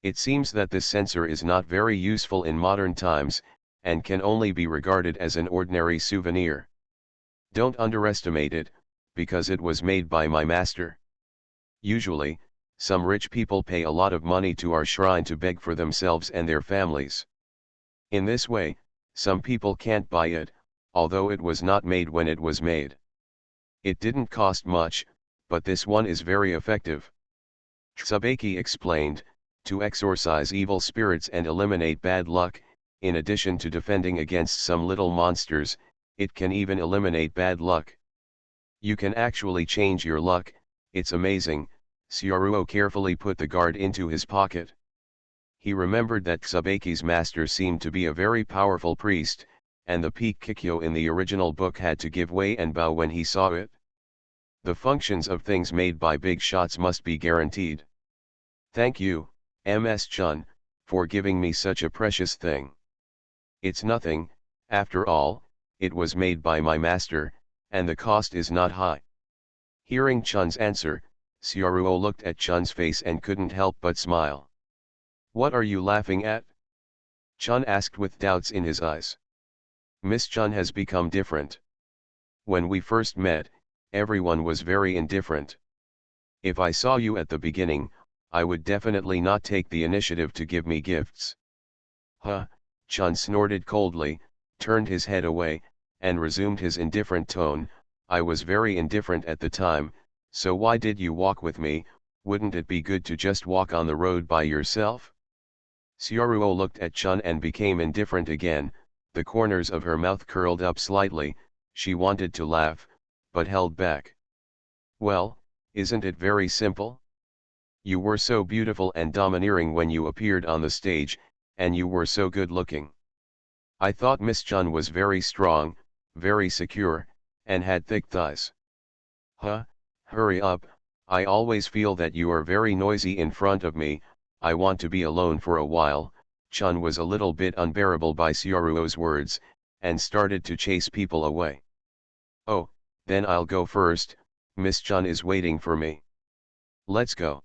It seems that this sensor is not very useful in modern times, and can only be regarded as an ordinary souvenir. Don't underestimate it, because it was made by my master. Usually, some rich people pay a lot of money to our shrine to beg for themselves and their families. In this way, some people can't buy it, although it was not made when it was made. It didn't cost much, but this one is very effective. Tsubaki explained, to exorcise evil spirits and eliminate bad luck, in addition to defending against some little monsters, it can even eliminate bad luck. You can actually change your luck, it's amazing. Syaruo carefully put the guard into his pocket. He remembered that Tsubaki's master seemed to be a very powerful priest, and the peak Kikyo in the original book had to give way and bow when he saw it. The functions of things made by big shots must be guaranteed. Thank you, Ms. Chun, for giving me such a precious thing. It's nothing, after all, it was made by my master, and the cost is not high. Hearing Chun's answer, Syaruo looked at Chun's face and couldn't help but smile. What are you laughing at? Chun asked with doubts in his eyes. Miss Chun has become different. When we first met, everyone was very indifferent. If I saw you at the beginning, I would definitely not take the initiative to give me gifts. Huh, Chun snorted coldly, turned his head away, and resumed his indifferent tone. I was very indifferent at the time, so why did you walk with me? Wouldn't it be good to just walk on the road by yourself? Xiaoruo looked at Chun and became indifferent again, the corners of her mouth curled up slightly, she wanted to laugh, but held back. Well, isn't it very simple? You were so beautiful and domineering when you appeared on the stage, and you were so good looking. I thought Miss Chun was very strong, very secure, and had thick thighs. Huh, hurry up, I always feel that you are very noisy in front of me, I want to be alone for a while. Chun was a little bit unbearable by Xiaoruo's words, and started to chase people away. Oh, then I'll go first, Miss Chun is waiting for me. Let's go.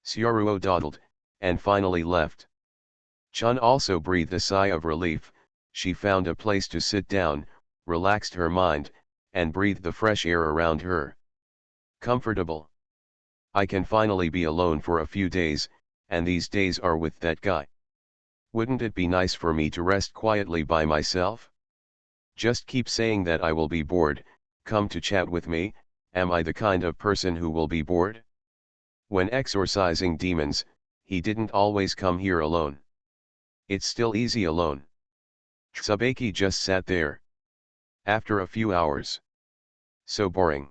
Xiaoruo dawdled, and finally left. Chun also breathed a sigh of relief, she found a place to sit down, relaxed her mind, and breathed the fresh air around her. Comfortable. I can finally be alone for a few days, and these days are with that guy. Wouldn't it be nice for me to rest quietly by myself? Just keep saying that I will be bored, come to chat with me, am I the kind of person who will be bored? When exorcising demons, he didn't always come here alone. It's still easy alone. Tsubaki just sat there. After a few hours. So boring.